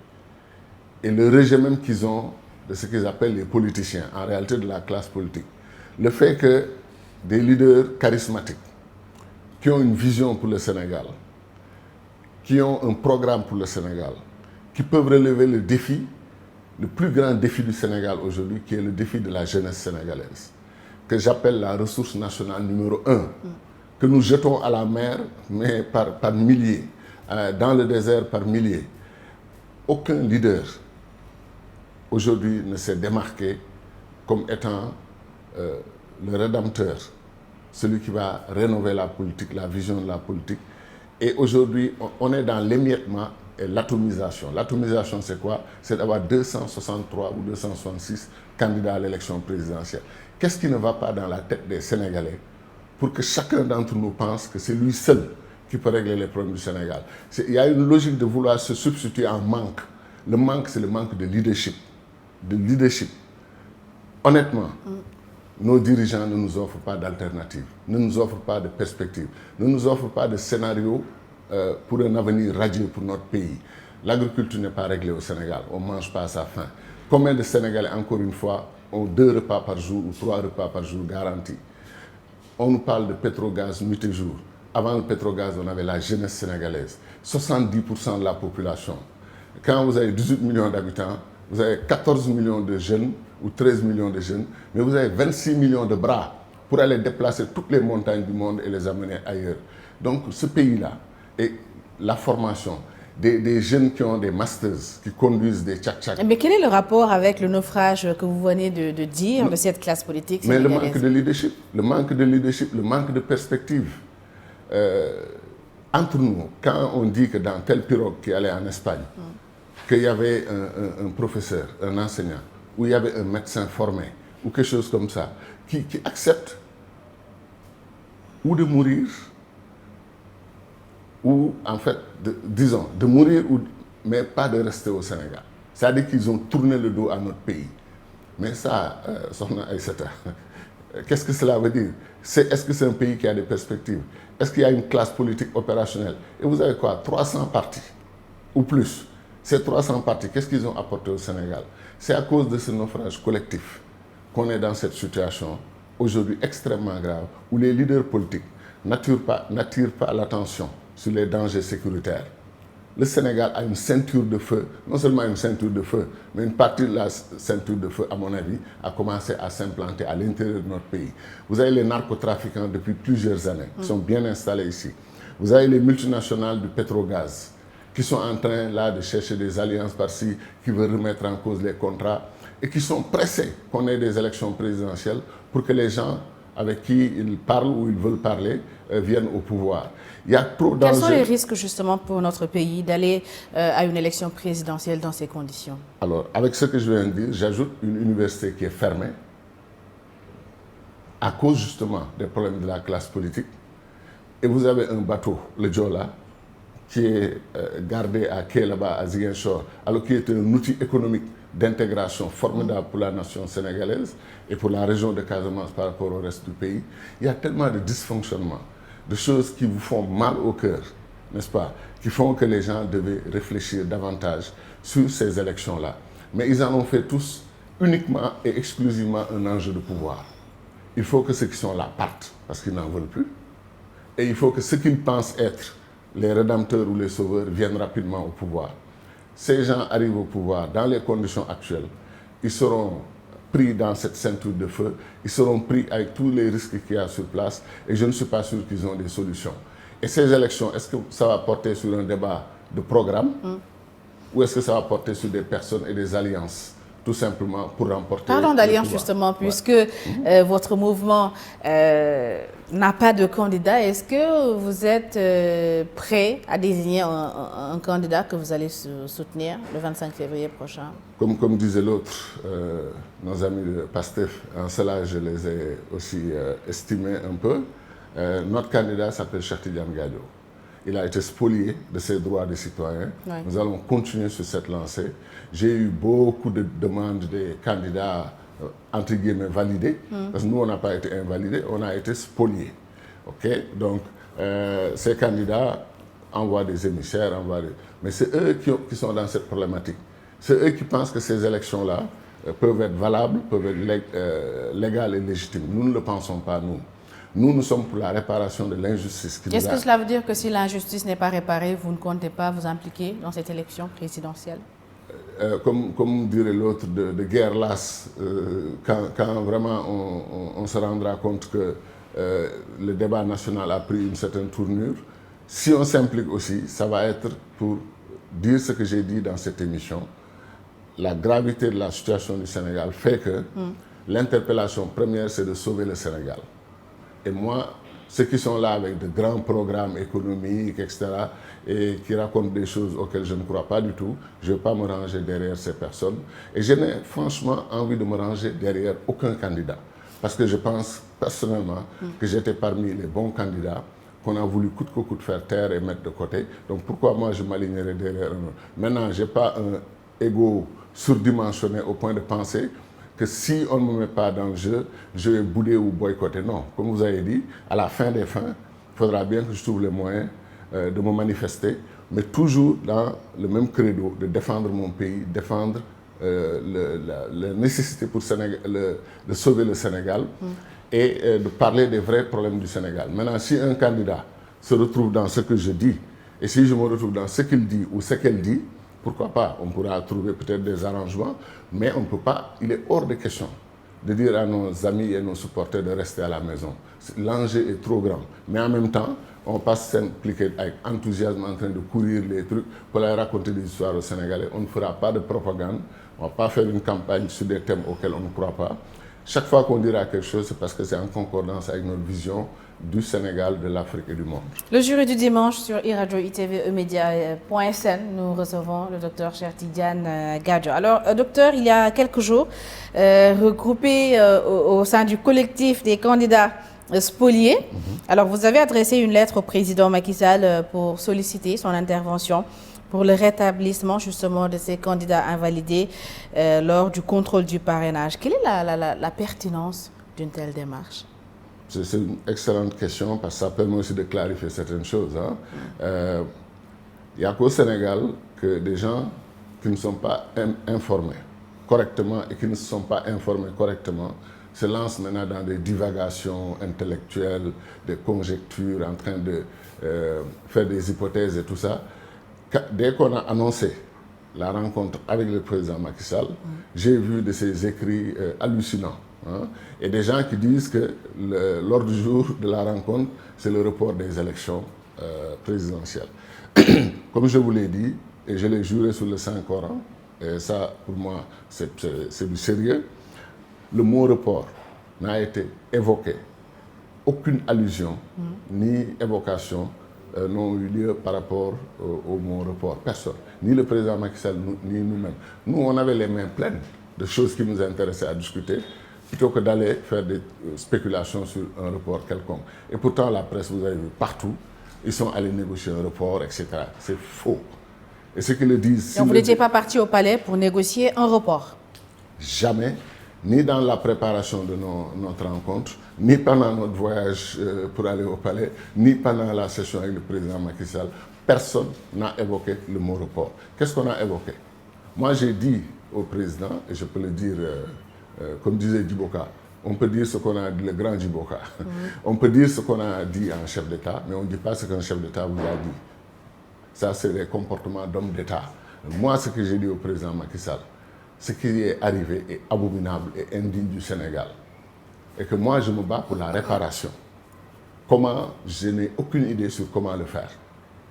et le rejet même qu'ils ont de ce qu'ils appellent les politiciens, en réalité de la classe politique. Le fait que des leaders charismatiques, qui ont une vision pour le Sénégal, qui ont un programme pour le Sénégal, qui peuvent relever le défi, le plus grand défi du Sénégal aujourd'hui, qui est le défi de la jeunesse sénégalaise, que j'appelle la ressource nationale numéro 1, que nous jetons à la mer, mais par milliers, dans le désert par milliers. Aucun leader aujourd'hui ne s'est démarqué comme étant le rédempteur, celui qui va rénover la politique, la vision de la politique. Et aujourd'hui, on est dans l'émiettement et l'atomisation. L'atomisation, c'est quoi? C'est d'avoir 263 ou 266 candidats à l'élection présidentielle. Qu'est-ce qui ne va pas dans la tête des Sénégalais pour que chacun d'entre nous pense que c'est lui seul qui peut régler les problèmes du Sénégal? Il y a une logique de vouloir se substituer en manque. Le manque, c'est le manque de leadership. De leadership. Honnêtement, nos dirigeants ne nous offrent pas d'alternative, ne nous offrent pas de perspective, ne nous offrent pas de scénario pour un avenir radieux pour notre pays. L'agriculture n'est pas réglée au Sénégal, on ne mange pas à sa faim. Combien de Sénégalais, encore une fois, ont 2 repas par jour ou 3 repas par jour garantis? On nous parle de pétrogaz nuit et jour. Avant le pétrogaz, on avait la jeunesse sénégalaise, 70% de la population. Quand vous avez 18 millions d'habitants, vous avez 14 millions de jeunes ou 13 millions de jeunes, mais vous avez 26 millions de bras pour aller déplacer toutes les montagnes du monde et les amener ailleurs. Donc ce pays-là, et la formation, des jeunes qui ont des masters, qui conduisent des tchak-tchak. Mais quel est le rapport avec le naufrage que vous venez de dire de cette classe politique sénégalaise? Mais le manque de leadership, le manque de leadership, le manque de perspective. Entre nous, quand on dit que dans telle pirogue qui allait en Espagne, qu'il y avait un professeur, un enseignant, où il y avait un médecin formé, ou quelque chose comme ça, qui accepte ou de mourir, ou en fait, disons, de mourir, mais pas de rester au Sénégal. C'est-à-dire qu'ils ont tourné le dos à notre pays. Mais ça, qu'est-ce que cela veut dire? Est-ce que c'est un pays qui a des perspectives? Est-ce qu'il y a une classe politique opérationnelle? Et vous avez quoi? 300 partis, ou plus. Ces 300 partis, qu'est-ce qu'ils ont apporté au Sénégal? C'est à cause de ce naufrage collectif qu'on est dans cette situation aujourd'hui extrêmement grave, où les leaders politiques n'attirent pas l'attention sur les dangers sécuritaires. Le Sénégal a une ceinture de feu, non seulement une ceinture de feu, mais une partie de la ceinture de feu, à mon avis, a commencé à s'implanter à l'intérieur de notre pays. Vous avez les narcotrafiquants depuis plusieurs années, qui sont bien installés ici. Vous avez les multinationales du pétrogaz, qui sont en train là de chercher des alliances par-ci, qui veulent remettre en cause les contrats, et qui sont pressés qu'on ait des élections présidentielles pour que les gens avec qui ils parlent ou ils veulent parler viennent au pouvoir. Il y a trop d'enjeux. Quels sont les risques justement pour notre pays d'aller à une élection présidentielle dans ces conditions? Alors, avec ce que je viens de dire, j'ajoute une université qui est fermée à cause justement des problèmes de la classe politique. Et vous avez un bateau, le Joola, qui est gardé à quai là-bas, à Ziguinchor, alors qu'il est un outil économique d'intégration formidable pour la nation sénégalaise et pour la région de Casamance par rapport au reste du pays. Il y a tellement de dysfonctionnements, de choses qui vous font mal au cœur, n'est-ce pas, qui font que les gens devaient réfléchir davantage sur ces élections-là. Mais ils en ont fait tous uniquement et exclusivement un enjeu de pouvoir. Il faut que ceux qui sont là partent parce qu'ils n'en veulent plus. Et il faut que ceux qu'ils pensent être les rédempteurs ou les sauveurs viennent rapidement au pouvoir. Ces gens arrivent au pouvoir dans les conditions actuelles. Ils seront pris dans cette ceinture de feu. Ils seront pris avec tous les risques qu'il y a sur place. Et je ne suis pas sûr qu'ils ont des solutions. Et ces élections, est-ce que ça va porter sur un débat de programme ou est-ce que ça va porter sur des personnes et des alliances, tout simplement pour remporter... Parlons d'alliance justement, puisque votre mouvement n'a pas de candidat. Est-ce que vous êtes prêt à désigner un candidat que vous allez soutenir le 25 février prochain? Comme disait l'autre, nos amis de PASTEF, en cela je les ai aussi estimés un peu. Notre candidat s'appelle Cheikh Tidiane Gadio. Il a été spolié de ses droits de citoyen. Ouais. Nous allons continuer sur cette lancée. J'ai eu beaucoup de demandes des candidats, entre guillemets, validés. Parce que nous, on n'a pas été invalidés, on a été spoliés. Okay? Donc, ces candidats envoient des émissaires, mais c'est eux qui sont dans cette problématique. C'est eux qui pensent que ces élections-là peuvent être valables, peuvent être légales et légitimes. Nous ne le pensons pas, nous. Nous sommes pour la réparation de l'injustice. Est-ce que cela veut dire que si l'injustice n'est pas réparée, vous ne comptez pas vous impliquer dans cette élection présidentielle? Comme dirait l'autre, de guerre lasse, quand vraiment on se rendra compte que le débat national a pris une certaine tournure, si on s'implique aussi, ça va être pour dire ce que j'ai dit dans cette émission. La gravité de la situation du Sénégal fait que l'interpellation première, c'est de sauver le Sénégal. Et moi, ceux qui sont là avec de grands programmes économiques, etc., et qui racontent des choses auxquelles je ne crois pas du tout, je ne vais pas me ranger derrière ces personnes. Et je n'ai franchement envie de me ranger derrière aucun candidat. Parce que je pense personnellement que j'étais parmi les bons candidats qu'on a voulu coûte que coûte faire taire et mettre de côté. Donc pourquoi moi je m'alignerais derrière un autre? Maintenant, je n'ai pas un ego surdimensionné au point de penser que si on ne me met pas dans le jeu, je vais bouder ou boycotter. Non, comme vous avez dit, à la fin des fins, il faudra bien que je trouve les moyens de me manifester, mais toujours dans le même credo de défendre mon pays, défendre la nécessité pour de sauver le Sénégal et de parler des vrais problèmes du Sénégal. Maintenant, si un candidat se retrouve dans ce que je dis, et si je me retrouve dans ce qu'il dit ou ce qu'elle dit, pourquoi pas? On pourra trouver peut-être des arrangements, mais on ne peut pas, il est hors de question de dire à nos amis et nos supporters de rester à la maison. L'enjeu est trop grand. Mais en même temps, on ne va pas s'impliquer avec enthousiasme en train de courir les trucs pour aller raconter des histoires aux Sénégalais. On ne fera pas de propagande, on ne va pas faire une campagne sur des thèmes auxquels on ne croit pas. Chaque fois qu'on dira quelque chose, c'est parce que c'est en concordance avec notre vision du Sénégal, de l'Afrique et du monde. Le jury du dimanche sur iRadio ITV emedia.sn, nous recevons le docteur Cheikh Tidiane Gadio. Alors, docteur, il y a quelques jours, regroupé au sein du collectif des candidats spoliés, alors vous avez adressé une lettre au président Macky Sall pour solliciter son intervention pour le rétablissement justement de ces candidats invalidés lors du contrôle du parrainage. Quelle est la pertinence d'une telle démarche? C'est une excellente question parce que ça permet aussi de clarifier certaines choses. Il n'y a qu'au Sénégal que des gens qui ne sont pas informés correctement et qui ne se sont pas informés correctement se lancent maintenant dans des divagations intellectuelles, des conjectures, en train de faire des hypothèses et tout ça. Dès qu'on a annoncé la rencontre avec le président Macky Sall, j'ai vu de ces écrits hallucinants. Et des gens qui disent que l'ordre du jour de la rencontre, c'est le report des élections présidentielles. Comme je vous l'ai dit, et je l'ai juré sur le Saint-Coran, et ça, pour moi, c'est du sérieux, le mot report n'a été évoqué. Aucune allusion ni évocation n'ont eu lieu par rapport au mot report. Personne. Ni le président Macky Sall, ni nous-mêmes. Nous, on avait les mains pleines de choses qui nous intéressaient à discuter, plutôt que d'aller faire des spéculations sur un report quelconque. Et pourtant, la presse, vous avez vu partout, ils sont allés négocier un report, etc. C'est faux. Et ceux qui le disent... Donc vous n'étiez pas parti au palais pour négocier un report? Jamais, ni dans la préparation de notre rencontre, ni pendant notre voyage pour aller au palais, ni pendant la session avec le président Macky Sall. Personne n'a évoqué le mot report. Qu'est-ce qu'on a évoqué? Moi, j'ai dit au président, et je peux le dire... comme disait Djiboka, on peut dire ce qu'on a dit, le grand Djiboka. On peut dire ce qu'on a dit à un chef d'État, mais on ne dit pas ce qu'un chef d'État vous a dit. Ça, c'est les comportements d'hommes d'État. Moi, ce que j'ai dit au président Macky Sall, ce qui est arrivé est abominable et indigne du Sénégal. Et que moi, je me bats pour la réparation. Comment? Je n'ai aucune idée sur comment le faire.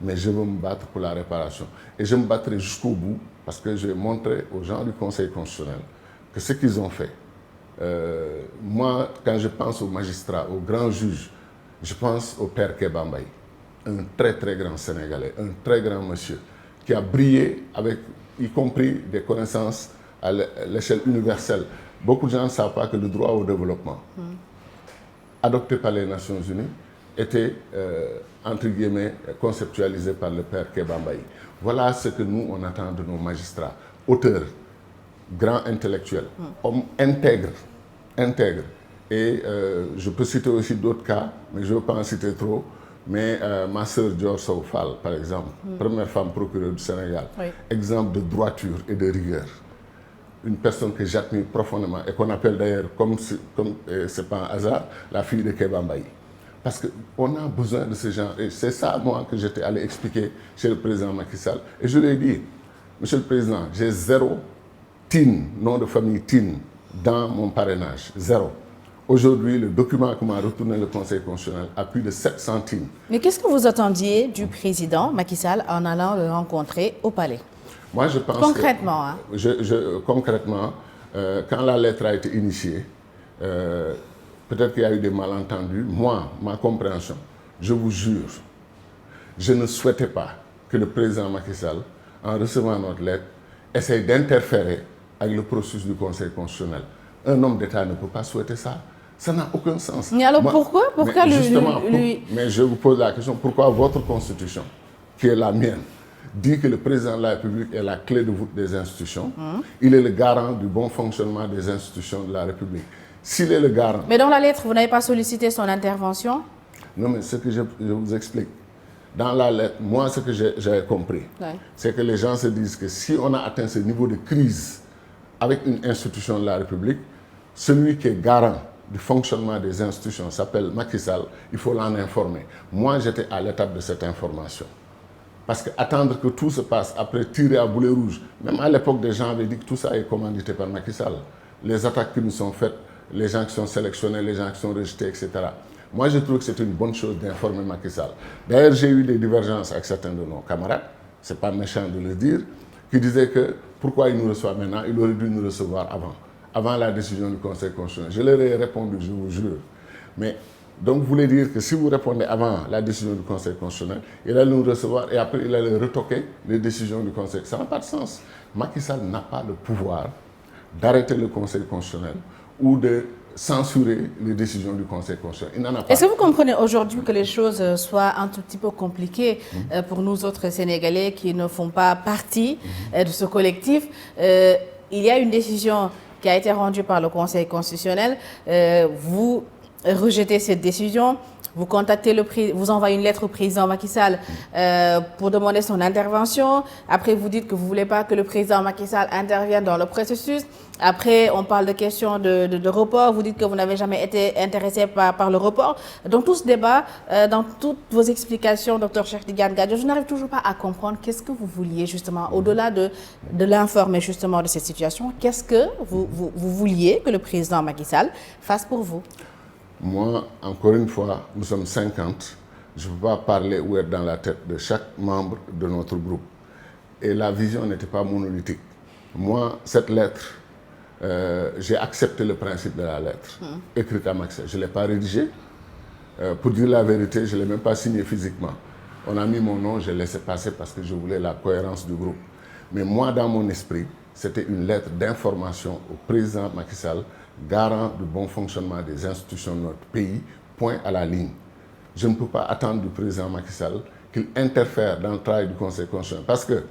Mais je veux me battre pour la réparation. Et je me battrai jusqu'au bout, parce que je vais montrer aux gens du Conseil constitutionnel que ce qu'ils ont fait, moi, quand je pense aux magistrats, aux grands juges, je pense au père Kéba Mbaye, un très très grand Sénégalais, un très grand monsieur, qui a brillé avec, y compris des connaissances à l'échelle universelle. Beaucoup de gens ne savent pas que le droit au développement, adopté par les Nations Unies, était, entre guillemets, conceptualisé par le père Kéba Mbaye. Voilà ce que nous, on attend de nos magistrats, auteurs, grand intellectuel, homme intègre. Et je peux citer aussi d'autres cas, mais je ne veux pas en citer trop, Mais ma sœur Dior Sow Fall, par exemple, première femme procureure du Sénégal, exemple de droiture et de rigueur. Une personne que j'admire profondément et qu'on appelle d'ailleurs, comme c'est pas un hasard, la fille de Kéba Mbaye. Parce qu'on a besoin de ce genre. Et c'est ça, moi, que j'étais allé expliquer chez le président Macky Sall. Et je lui ai dit, Monsieur le Président, j'ai 0 TIN, nom de famille TIN, dans mon parrainage. 0. Aujourd'hui, le document que m'a retourné le Conseil constitutionnel a plus de 700 TIN. Mais qu'est-ce que vous attendiez du président Macky Sall en allant le rencontrer au palais? Moi, je pense concrètement, concrètement, quand la lettre a été initiée, peut-être qu'il y a eu des malentendus. Moi, ma compréhension, je vous jure, je ne souhaitais pas que le président Macky Sall, en recevant notre lettre, essaye d'interférer avec le processus du Conseil constitutionnel. Un homme d'État ne peut pas souhaiter ça. Ça n'a aucun sens. Mais alors pourquoi Mais je vous pose la question, pourquoi votre constitution, qui est la mienne, dit que le président de la République est la clé de voûte des institutions, il est le garant du bon fonctionnement des institutions de la République. S'il est le garant... Mais dans la lettre, vous n'avez pas sollicité son intervention? Non, mais ce que je vous explique. Dans la lettre, moi, ce que j'ai compris, c'est que les gens se disent que si on a atteint ce niveau de crise avec une institution de la République, celui qui est garant du fonctionnement des institutions s'appelle Macky Sall, il faut l'en informer. Moi, j'étais à l'étape de cette information. Parce qu'attendre que tout se passe, après tirer à boulet rouge, même à l'époque, des gens avaient dit que tout ça est commandité par Macky Sall. Les attaques qui nous sont faites, les gens qui sont sélectionnés, les gens qui sont rejetés, etc. Moi, je trouve que c'est une bonne chose d'informer Macky Sall. D'ailleurs, j'ai eu des divergences avec certains de nos camarades, c'est pas méchant de le dire, qui disaient que pourquoi il nous reçoit maintenant, il aurait dû nous recevoir avant la décision du Conseil constitutionnel. Je leur ai répondu, je vous jure. Mais donc, vous voulez dire que si vous répondez avant la décision du Conseil constitutionnel, il allait nous recevoir et après il allait retoquer les décisions du Conseil. Ça n'a pas de sens. Macky Sall n'a pas le pouvoir d'arrêter le Conseil constitutionnel ou de censurer les décisions du Conseil constitutionnel. Il n'en a pas. Est-ce que vous comprenez aujourd'hui que les choses soient un tout petit peu compliquées pour nous autres Sénégalais qui ne font pas partie de ce collectif? Il y a une décision qui a été rendue par le Conseil constitutionnel. Vous rejetez cette décision. Vous contactez vous envoyez une lettre au président Macky Sall pour demander son intervention. Après, vous dites que vous ne voulez pas que le président Macky Sall intervienne dans le processus. Après, on parle de questions de report. Vous dites que vous n'avez jamais été intéressé par le report. Donc, tout ce débat, dans toutes vos explications, Dr Cheikh Tidiane Gadio, je n'arrive toujours pas à comprendre qu'est-ce que vous vouliez justement, au-delà de l'informer justement de cette situation, qu'est-ce que vous vouliez que le président Macky Sall fasse pour vous? Moi, encore une fois, nous sommes 50. Je ne peux pas parler ou être dans la tête de chaque membre de notre groupe. Et la vision n'était pas monolithique. Moi, cette lettre, j'ai accepté le principe de la lettre, écrite à Macky. Je ne l'ai pas rédigée. Pour dire la vérité, je ne l'ai même pas signée physiquement. On a mis mon nom, je l'ai laissé passer parce que je voulais la cohérence du groupe. Mais moi, dans mon esprit, c'était une lettre d'information au président Macky Sall, garant du bon fonctionnement des institutions de notre pays, point à la ligne. Je ne peux pas attendre du président Macky Sall qu'il interfère dans le travail du Conseil constitutionnel. Parce que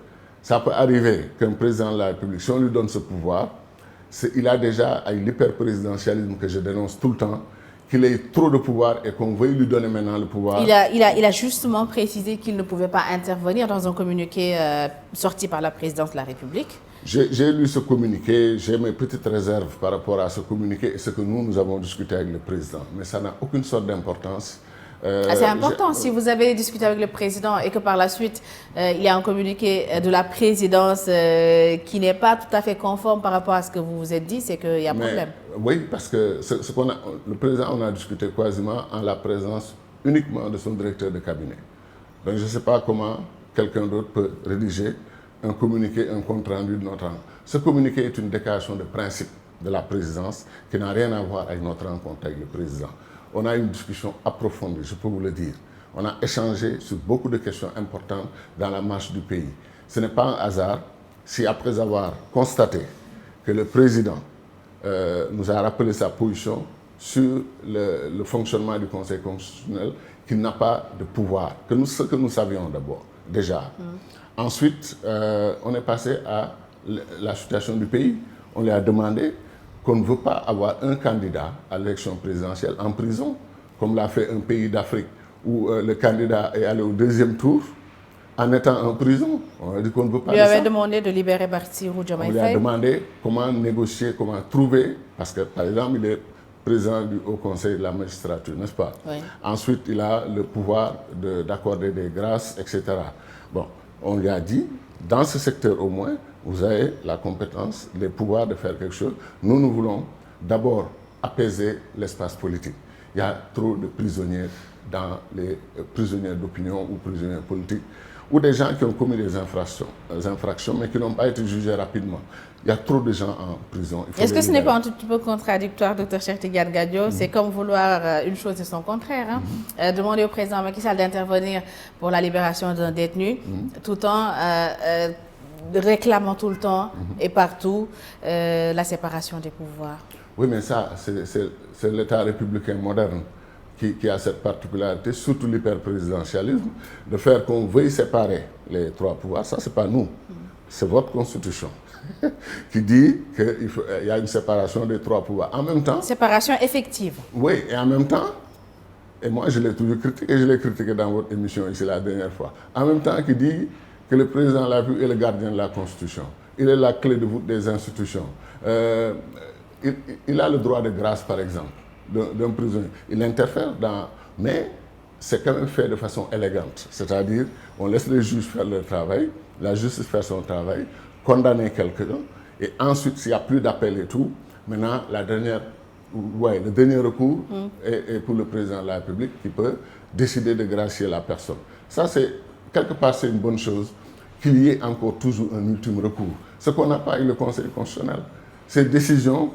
ça peut arriver qu'un président de la République, si on lui donne ce pouvoir, il a déjà, avec l'hyperprésidentialisme que je dénonce tout le temps, qu'il ait trop de pouvoir et qu'on veuille lui donner maintenant le pouvoir. Il a justement précisé qu'il ne pouvait pas intervenir dans un communiqué sorti par la présidence de la République. J'ai lu ce communiqué, j'ai mes petites réserves par rapport à ce communiqué et ce que nous avons discuté avec le président. Mais ça n'a aucune sorte d'importance. C'est important si vous avez discuté avec le président et que par la suite, il y a un communiqué de la présidence qui n'est pas tout à fait conforme par rapport à ce que vous vous êtes dit, c'est qu'il y a problème. Oui, parce que le président, on a discuté quasiment en la présence uniquement de son directeur de cabinet. Donc je ne sais pas comment quelqu'un d'autre peut rédiger un communiqué, un compte-rendu de notre rang. Ce communiqué est une déclaration de principe de la présidence qui n'a rien à voir avec notre rencontre avec le président. On a eu une discussion approfondie, je peux vous le dire. On a échangé sur beaucoup de questions importantes dans la marche du pays. Ce n'est pas un hasard si après avoir constaté que le président nous a rappelé sa position sur le fonctionnement du Conseil constitutionnel, qu'il n'a pas de pouvoir, ce que nous savions d'abord, déjà. Ensuite, on est passé à la situation du pays. On lui a demandé qu'on ne veut pas avoir un candidat à l'élection présidentielle en prison, comme l'a fait un pays d'Afrique où le candidat est allé au deuxième tour en étant en prison. On a dit qu'on ne veut pas lui de ça. avait demandé de libérer Bassirou Diomaye On lui a demandé comment négocier, comment trouver, parce que par exemple, il est président du Haut Conseil de la magistrature, n'est-ce pas? Oui. Ensuite, il a le pouvoir d'accorder des grâces, etc. Bon, on lui a dit, dans ce secteur au moins, vous avez la compétence, les pouvoirs de faire quelque chose. Nous voulons d'abord apaiser l'espace politique. Il y a trop de prisonniers dans les prisonniers d'opinion ou prisonniers politiques, ou des gens qui ont commis des infractions mais qui n'ont pas été jugés rapidement. Il y a trop de gens en prison. Est-ce que ce n'est pas un tout petit peu contradictoire, Dr Cheikh Tidiane Gadio? C'est comme vouloir une chose et son contraire. Hein? Demander au président Macky Sall d'intervenir pour la libération d'un détenu, tout en réclamant tout le temps et partout la séparation des pouvoirs. Oui, mais ça, c'est l'État républicain moderne qui a cette particularité, surtout l'hyperprésidentialisme, de faire qu'on veuille séparer les trois pouvoirs. Ça, c'est pas nous. C'est votre constitution qui dit qu'il y a une séparation des trois pouvoirs. En même temps... Séparation effective. Oui, et en même temps, et moi je l'ai toujours critiqué, et je l'ai critiqué dans votre émission ici la dernière fois, en même temps qui dit que le président de la République est le gardien de la Constitution. Il est la clé de voûte des institutions. Il a le droit de grâce, par exemple, d'un prisonnier. Il interfère dans... Mais c'est quand même fait de façon élégante. C'est-à-dire, on laisse les juges faire leur travail, la justice faire son travail, condamner quelqu'un, et ensuite, s'il n'y a plus d'appel et tout, maintenant, le dernier recours est pour le président de la République qui peut décider de gracier la personne. Ça, c'est, quelque part, c'est une bonne chose qu'il y ait encore toujours un ultime recours. Ce qu'on n'a pas avec le Conseil constitutionnel. Ces décisions,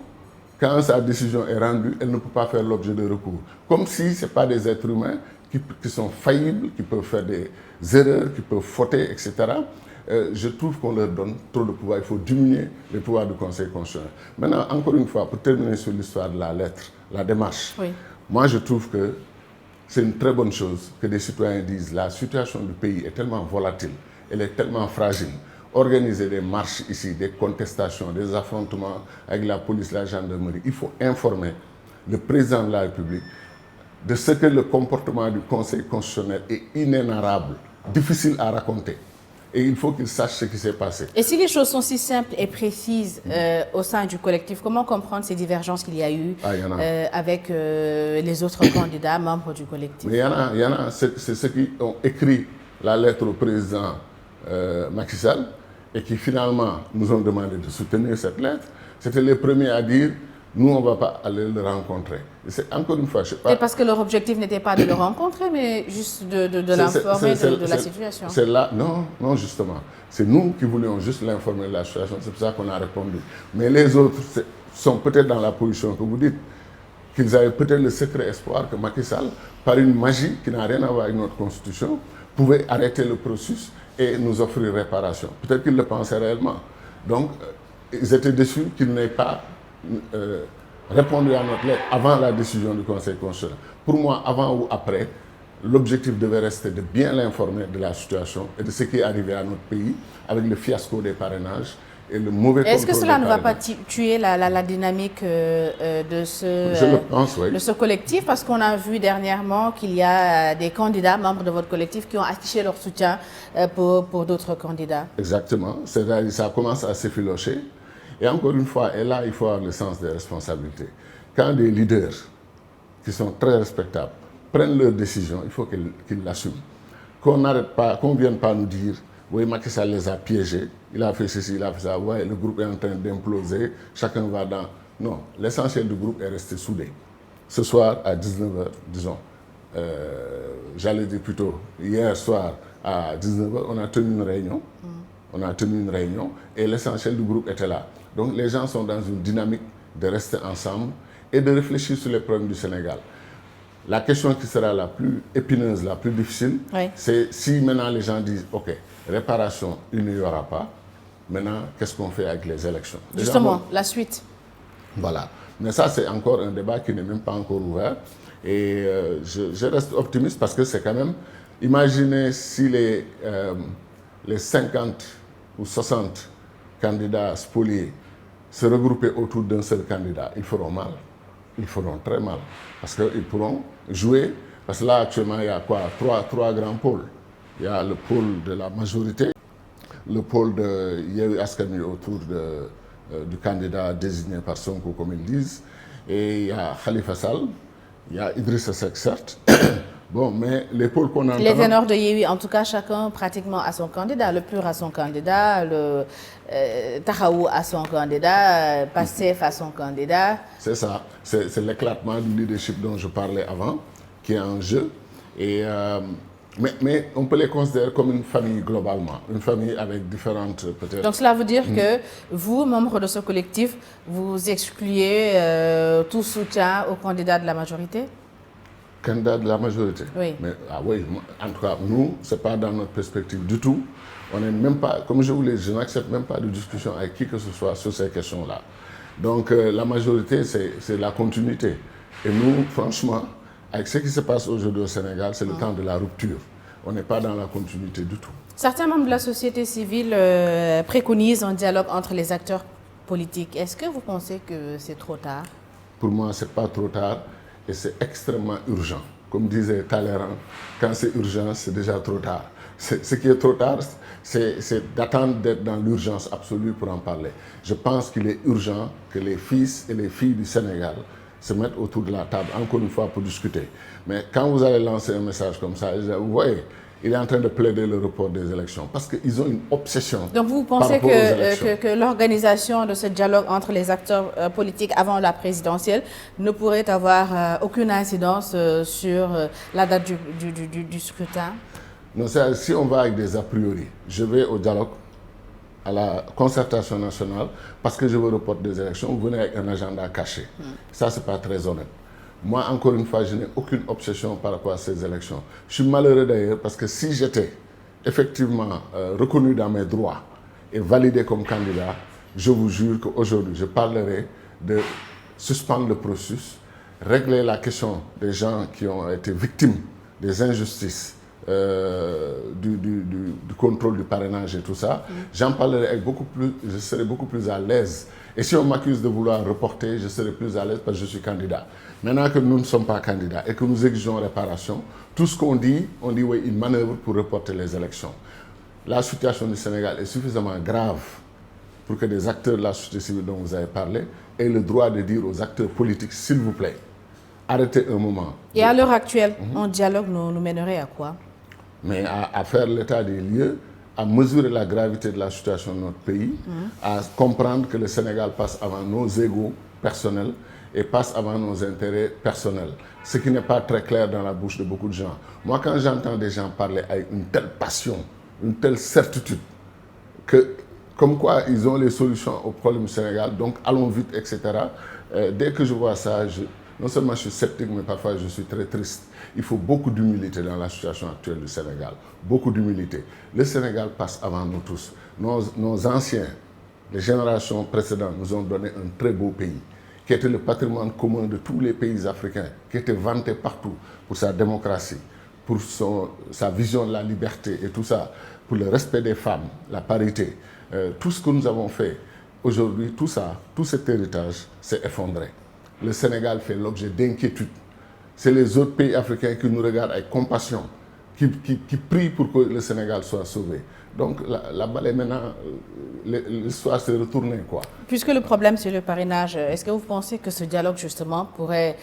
quand sa décision est rendue, elle ne peut pas faire l'objet de recours. Comme si ce n'est pas des êtres humains qui sont faillibles, qui peuvent faire des erreurs, qui peuvent fauter, etc. Je trouve qu'on leur donne trop de pouvoir. Il faut diminuer les pouvoirs du Conseil constitutionnel. Maintenant, encore une fois, pour terminer sur l'histoire de la lettre, la démarche, moi je trouve que c'est une très bonne chose que des citoyens disent la situation du pays est tellement volatile, elle est tellement fragile. Organiser des marches ici, des contestations, des affrontements avec la police, la gendarmerie. Il faut informer le président de la République de ce que le comportement du Conseil constitutionnel est inénarrable, difficile à raconter. Et il faut qu'il sache ce qui s'est passé. Et si les choses sont si simples et précises au sein du collectif, comment comprendre ces divergences qu'il y a eu avec les autres candidats, membres du collectif? Mais il y en a, c'est ceux qui ont écrit la lettre au président Macky Sall et qui finalement nous ont demandé de soutenir cette lettre. C'était les premiers à dire nous, on ne va pas aller le rencontrer. C'est encore une fois, je sais pas. Et parce que leur objectif n'était pas de le rencontrer, mais juste de l'informer de la situation. C'est là, non, justement. C'est nous qui voulions juste l'informer de la situation. C'est pour ça qu'on a répondu. Mais les autres sont peut-être dans la position que vous dites, qu'ils avaient peut-être le secret espoir que Macky Sall, par une magie qui n'a rien à voir avec notre constitution, pouvait arrêter le processus et nous offrir réparation. Peut-être qu'ils le pensaient réellement. Donc, ils étaient déçus qu'ils n'aient pas répondu à notre lettre avant la décision du Conseil constitutionnel. Pour moi, avant ou après, l'objectif devait rester de bien l'informer de la situation et de ce qui est arrivé à notre pays avec le fiasco des parrainages et le mauvais contrôle. Est-ce que cela ne va pas tuer la dynamique de ce collectif? Parce qu'on a vu dernièrement qu'il y a des candidats, membres de votre collectif, qui ont affiché leur soutien pour d'autres candidats. Exactement. C'est-à-dire ça commence à s'effilocher. Et encore une fois, et là, il faut avoir le sens des responsabilités. Quand des leaders qui sont très respectables prennent leurs décisions, il faut qu'ils l'assument. Qu'on n'arrête pas, qu'on ne vienne pas nous dire oui, Macky Sall les a piégés, il a fait ceci, il a fait ça, ouais, le groupe est en train d'imploser, chacun va dans... Non, l'essentiel du groupe est resté soudé. Ce soir, à 19h, disons, j'allais dire plutôt, hier soir, à 19h, on a tenu une réunion. On a tenu une réunion et l'essentiel du groupe était là. Donc les gens sont dans une dynamique de rester ensemble et de réfléchir sur les problèmes du Sénégal. La question qui sera la plus épineuse, la plus difficile, c'est si maintenant les gens disent « Ok, réparation, il n'y aura pas. Maintenant, qu'est-ce qu'on fait avec les élections ?» Justement, la suite. Voilà. Mais ça, c'est encore un débat qui n'est même pas encore ouvert. Et je reste optimiste parce que c'est quand même... Imaginez si les 50 ou 60 candidats spoliés se regrouper autour d'un seul candidat, ils feront mal. Ils feront très mal. Parce qu'ils pourront jouer Parce que là, actuellement, il y a quoi? Trois grands pôles. Il y a le pôle de la majorité, le pôle de Yewwi Askan Wi autour du candidat désigné par Sonko, comme ils disent, et il y a Khalifa Sall, il y a Idrissa Seck, certes. Bon, mais les pôles qu'on entend... Les ténors de Yewwi, en tout cas, chacun pratiquement a son candidat. Le PUR a son candidat, le Taxawu a son candidat, Pastef a son candidat. C'est ça. C'est l'éclatement du leadership dont je parlais avant, qui est en jeu. Et, mais on peut les considérer comme une famille globalement, une famille avec différentes peut-être... Donc cela veut dire que vous, membres de ce collectif, vous excluez tout soutien au candidat de la majorité? Candidat de la majorité? Oui. Mais, oui, en tout cas, nous, ce n'est pas dans notre perspective du tout. On n'est même pas, comme je vous l'ai dit, je n'accepte même pas de discussion avec qui que ce soit sur ces questions-là. Donc la majorité, c'est la continuité. Et nous, franchement, avec ce qui se passe aujourd'hui au Sénégal, c'est le temps de la rupture. On n'est pas dans la continuité du tout. Certains membres de la société civile préconisent un dialogue entre les acteurs politiques. Est-ce que vous pensez que c'est trop tard? Pour moi, ce n'est pas trop tard et c'est extrêmement urgent. Comme disait Talleyrand, quand c'est urgent, c'est déjà trop tard. Ce qui est trop tard, c'est d'attendre d'être dans l'urgence absolue pour en parler. Je pense qu'il est urgent que les fils et les filles du Sénégal se mettent autour de la table, encore une fois, pour discuter. Mais quand vous allez lancer un message comme ça, vous voyez, il est en train de plaider le report des élections parce qu'ils ont une obsession. Donc vous pensez que l'organisation de ce dialogue entre les acteurs politiques avant la présidentielle ne pourrait avoir aucune incidence sur la date du scrutin? Non, si on va avec des a priori, je vais au dialogue, à la concertation nationale, parce que je veux reporter des élections, vous venez avec un agenda caché. Ça, ce n'est pas très honnête. Moi, encore une fois, je n'ai aucune obsession par rapport à ces élections. Je suis malheureux d'ailleurs parce que si j'étais effectivement reconnu dans mes droits et validé comme candidat, je vous jure qu'aujourd'hui, je parlerai de suspendre le processus, régler la question des gens qui ont été victimes des injustices, du contrôle du parrainage et tout ça. J'en parlerai avec je serai beaucoup plus à l'aise. Et si on m'accuse de vouloir reporter, je serai plus à l'aise parce que je suis candidat. Maintenant que nous ne sommes pas candidats et que nous exigeons réparation, tout ce qu'on dit, on dit oui, ils manœuvrent pour reporter les élections. La situation du Sénégal est suffisamment grave pour que des acteurs de la société civile dont vous avez parlé aient le droit de dire aux acteurs politiques, s'il vous plaît, arrêtez un moment. Et à l'heure actuelle, un dialogue nous mènerait à quoi? Mais à faire l'état des lieux, à mesurer la gravité de la situation de notre pays, à comprendre que le Sénégal passe avant nos égos personnels et passe avant nos intérêts personnels. Ce qui n'est pas très clair dans la bouche de beaucoup de gens. Moi, quand j'entends des gens parler avec une telle passion, une telle certitude, que comme quoi ils ont les solutions aux problèmes du Sénégal, donc allons vite, etc. Dès que je vois ça, non seulement je suis sceptique, mais parfois je suis très triste. Il faut beaucoup d'humilité dans la situation actuelle du Sénégal. Beaucoup d'humilité. Le Sénégal passe avant nous tous. Nos anciens, les générations précédentes, nous ont donné un très beau pays, qui était le patrimoine commun de tous les pays africains, qui était vanté partout pour sa démocratie, pour sa vision de la liberté et tout ça, pour le respect des femmes, la parité. Tout ce que nous avons fait aujourd'hui, tout ça, tout cet héritage s'est effondré. Le Sénégal fait l'objet d'inquiétude. C'est les autres pays africains qui nous regardent avec compassion, qui prient pour que le Sénégal soit sauvé. Donc la balle est maintenant, l'histoire s'est retournée, quoi. Puisque le problème c'est le parrainage, est-ce que vous pensez que ce dialogue justement pourrait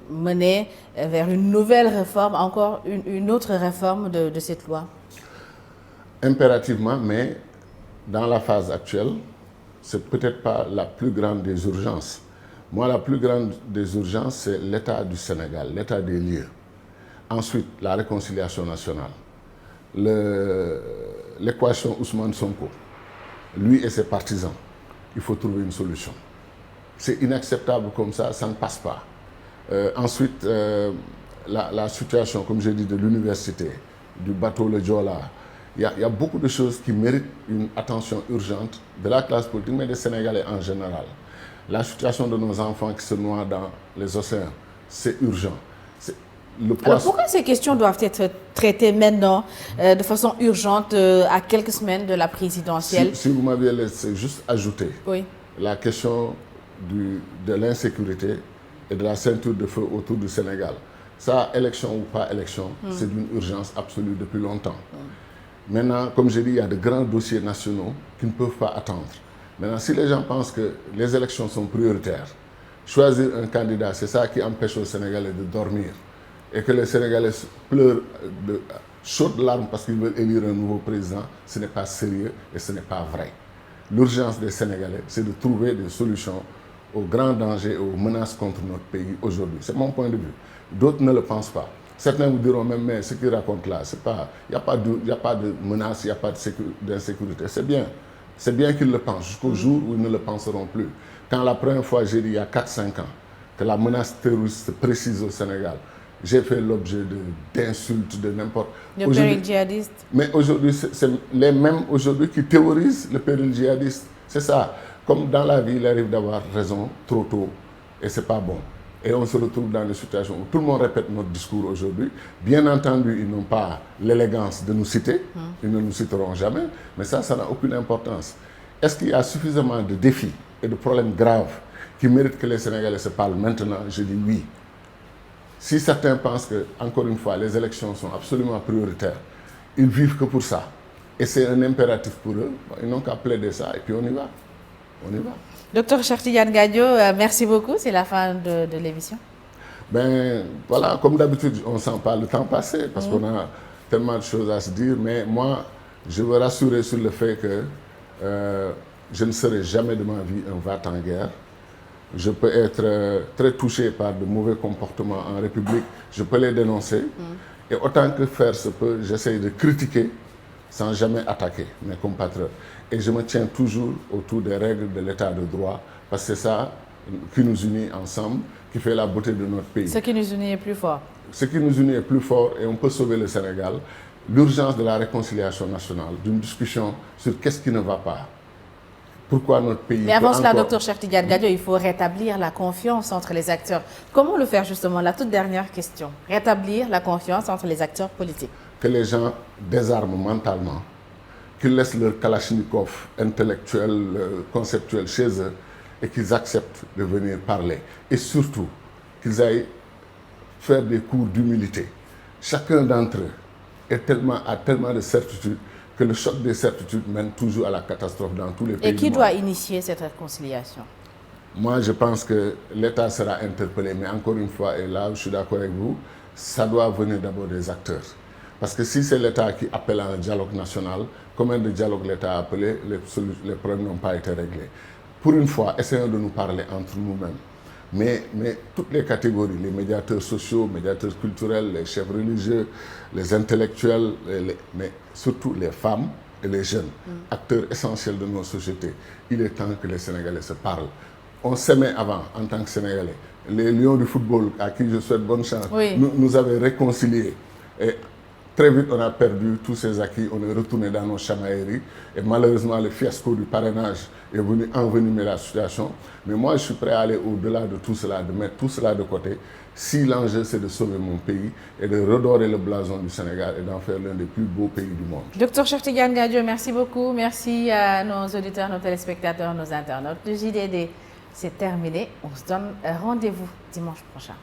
mener vers une nouvelle réforme, encore une autre réforme de cette loi? Impérativement, mais dans la phase actuelle, c'est peut-être pas la plus grande des urgences. Moi, la plus grande des urgences, c'est l'état du Sénégal, l'état des lieux. Ensuite, la réconciliation nationale. L'équation Ousmane Sonko, lui et ses partisans, il faut trouver une solution. C'est inacceptable comme ça ne passe pas. Ensuite, la situation, comme j'ai dit, de l'université, du bateau Le Joola, il y a beaucoup de choses qui méritent une attention urgente de la classe politique, mais des Sénégalais en général. La situation de nos enfants qui se noient dans les océans, c'est urgent. Alors pourquoi ces questions doivent être traitées maintenant de façon urgente à quelques semaines de la présidentielle? Si vous m'aviez laissé juste ajouter la question de l'insécurité et de la ceinture de feu autour du Sénégal, Ça, élection ou pas élection, c'est d'une urgence absolue depuis longtemps. Maintenant, comme je dis, il y a de grands dossiers nationaux qui ne peuvent pas attendre. Maintenant, si les gens pensent que les élections sont prioritaires, choisir un candidat, c'est ça qui empêche aux Sénégalais de dormir. Et que les Sénégalais pleurent de chaudes larmes parce qu'ils veulent élire un nouveau président, ce n'est pas sérieux et ce n'est pas vrai. L'urgence des Sénégalais, c'est de trouver des solutions aux grands dangers et aux menaces contre notre pays aujourd'hui. C'est mon point de vue. D'autres ne le pensent pas. Certains vous diront même, mais ce qu'ils racontent là, c'est pas, il n'y a pas de menace, il n'y a pas d'insécurité. C'est bien. C'est bien qu'ils le pensent jusqu'au jour où ils ne le penseront plus. Quand la première fois, j'ai dit il y a 4-5 ans, que la menace terroriste se précise au Sénégal, j'ai fait l'objet d'insultes, de n'importe quoi. Le péril djihadiste. Mais aujourd'hui, c'est les mêmes aujourd'hui qui théorisent le péril djihadiste. C'est ça. Comme dans la vie, il arrive d'avoir raison trop tôt et c'est pas bon. Et on se retrouve dans des situations où tout le monde répète notre discours aujourd'hui. Bien entendu, ils n'ont pas l'élégance de nous citer. Ils ne nous citeront jamais. Mais ça n'a aucune importance. Est-ce qu'il y a suffisamment de défis et de problèmes graves qui méritent que les Sénégalais se parlent maintenant? Je dis oui. Si certains pensent que, encore une fois, les élections sont absolument prioritaires, ils vivent que pour ça. Et c'est un impératif pour eux. Ils n'ont qu'à plaider ça et puis on y va. On y va. Docteur Cheikh Tidiane Gadio, merci beaucoup. C'est la fin de l'émission. Ben voilà, comme d'habitude, on ne sent pas le temps passer parce qu'on a tellement de choses à se dire. Mais moi, je veux rassurer sur le fait que je ne serai jamais de ma vie un va-t-en-guerre. Je peux être très touché par de mauvais comportements en République. Je peux les dénoncer. Et autant que faire se peut, j'essaye de critiquer sans jamais attaquer mes compatriotes. Et je me tiens toujours autour des règles de l'état de droit, parce que c'est ça qui nous unit ensemble, qui fait la beauté de notre pays. Ce qui nous unit est plus fort. Ce qui nous unit est plus fort et on peut sauver le Sénégal. L'urgence de la réconciliation nationale, d'une discussion sur qu'est-ce qui ne va pas. Pourquoi notre pays... Mais avant cela, docteur Cheikh Tidiane Gadio, il faut rétablir la confiance entre les acteurs. Comment le faire justement? La toute dernière question. Rétablir la confiance entre les acteurs politiques. Que les gens désarment mentalement, qu'ils laissent leur kalachnikov intellectuel, conceptuel chez eux et qu'ils acceptent de venir parler. Et surtout, qu'ils aillent faire des cours d'humilité. Chacun d'entre eux a tellement de certitudes que le choc des certitudes mène toujours à la catastrophe dans tous les pays. Et qui doit initier cette réconciliation? Moi, je pense que l'État sera interpellé, mais encore une fois, et là, je suis d'accord avec vous, ça doit venir d'abord des acteurs. Parce que si c'est l'État qui appelle à un dialogue national, combien de dialogues l'État a appelé, les problèmes n'ont pas été réglés. Pour une fois, essayons de nous parler entre nous-mêmes. Mais toutes les catégories, les médiateurs sociaux, médiateurs culturels, les chefs religieux, les intellectuels, mais surtout les femmes et les jeunes, acteurs essentiels de nos sociétés, il est temps que les Sénégalais se parlent. On s'aimait avant en tant que Sénégalais. Les lions du football, à qui je souhaite bonne chance, nous avaient réconciliés. Et très vite, on a perdu tous ces acquis, on est retourné dans nos chamailleries. Et malheureusement, le fiasco du parrainage est venu envenimer la situation. Mais moi, je suis prêt à aller au-delà de tout cela, de mettre tout cela de côté. Si l'enjeu, c'est de sauver mon pays et de redorer le blason du Sénégal et d'en faire l'un des plus beaux pays du monde. Docteur Cheikh Tidiane Gadio, merci beaucoup. Merci à nos auditeurs, nos téléspectateurs, nos internautes. Le JDD, c'est terminé. On se donne rendez-vous dimanche prochain.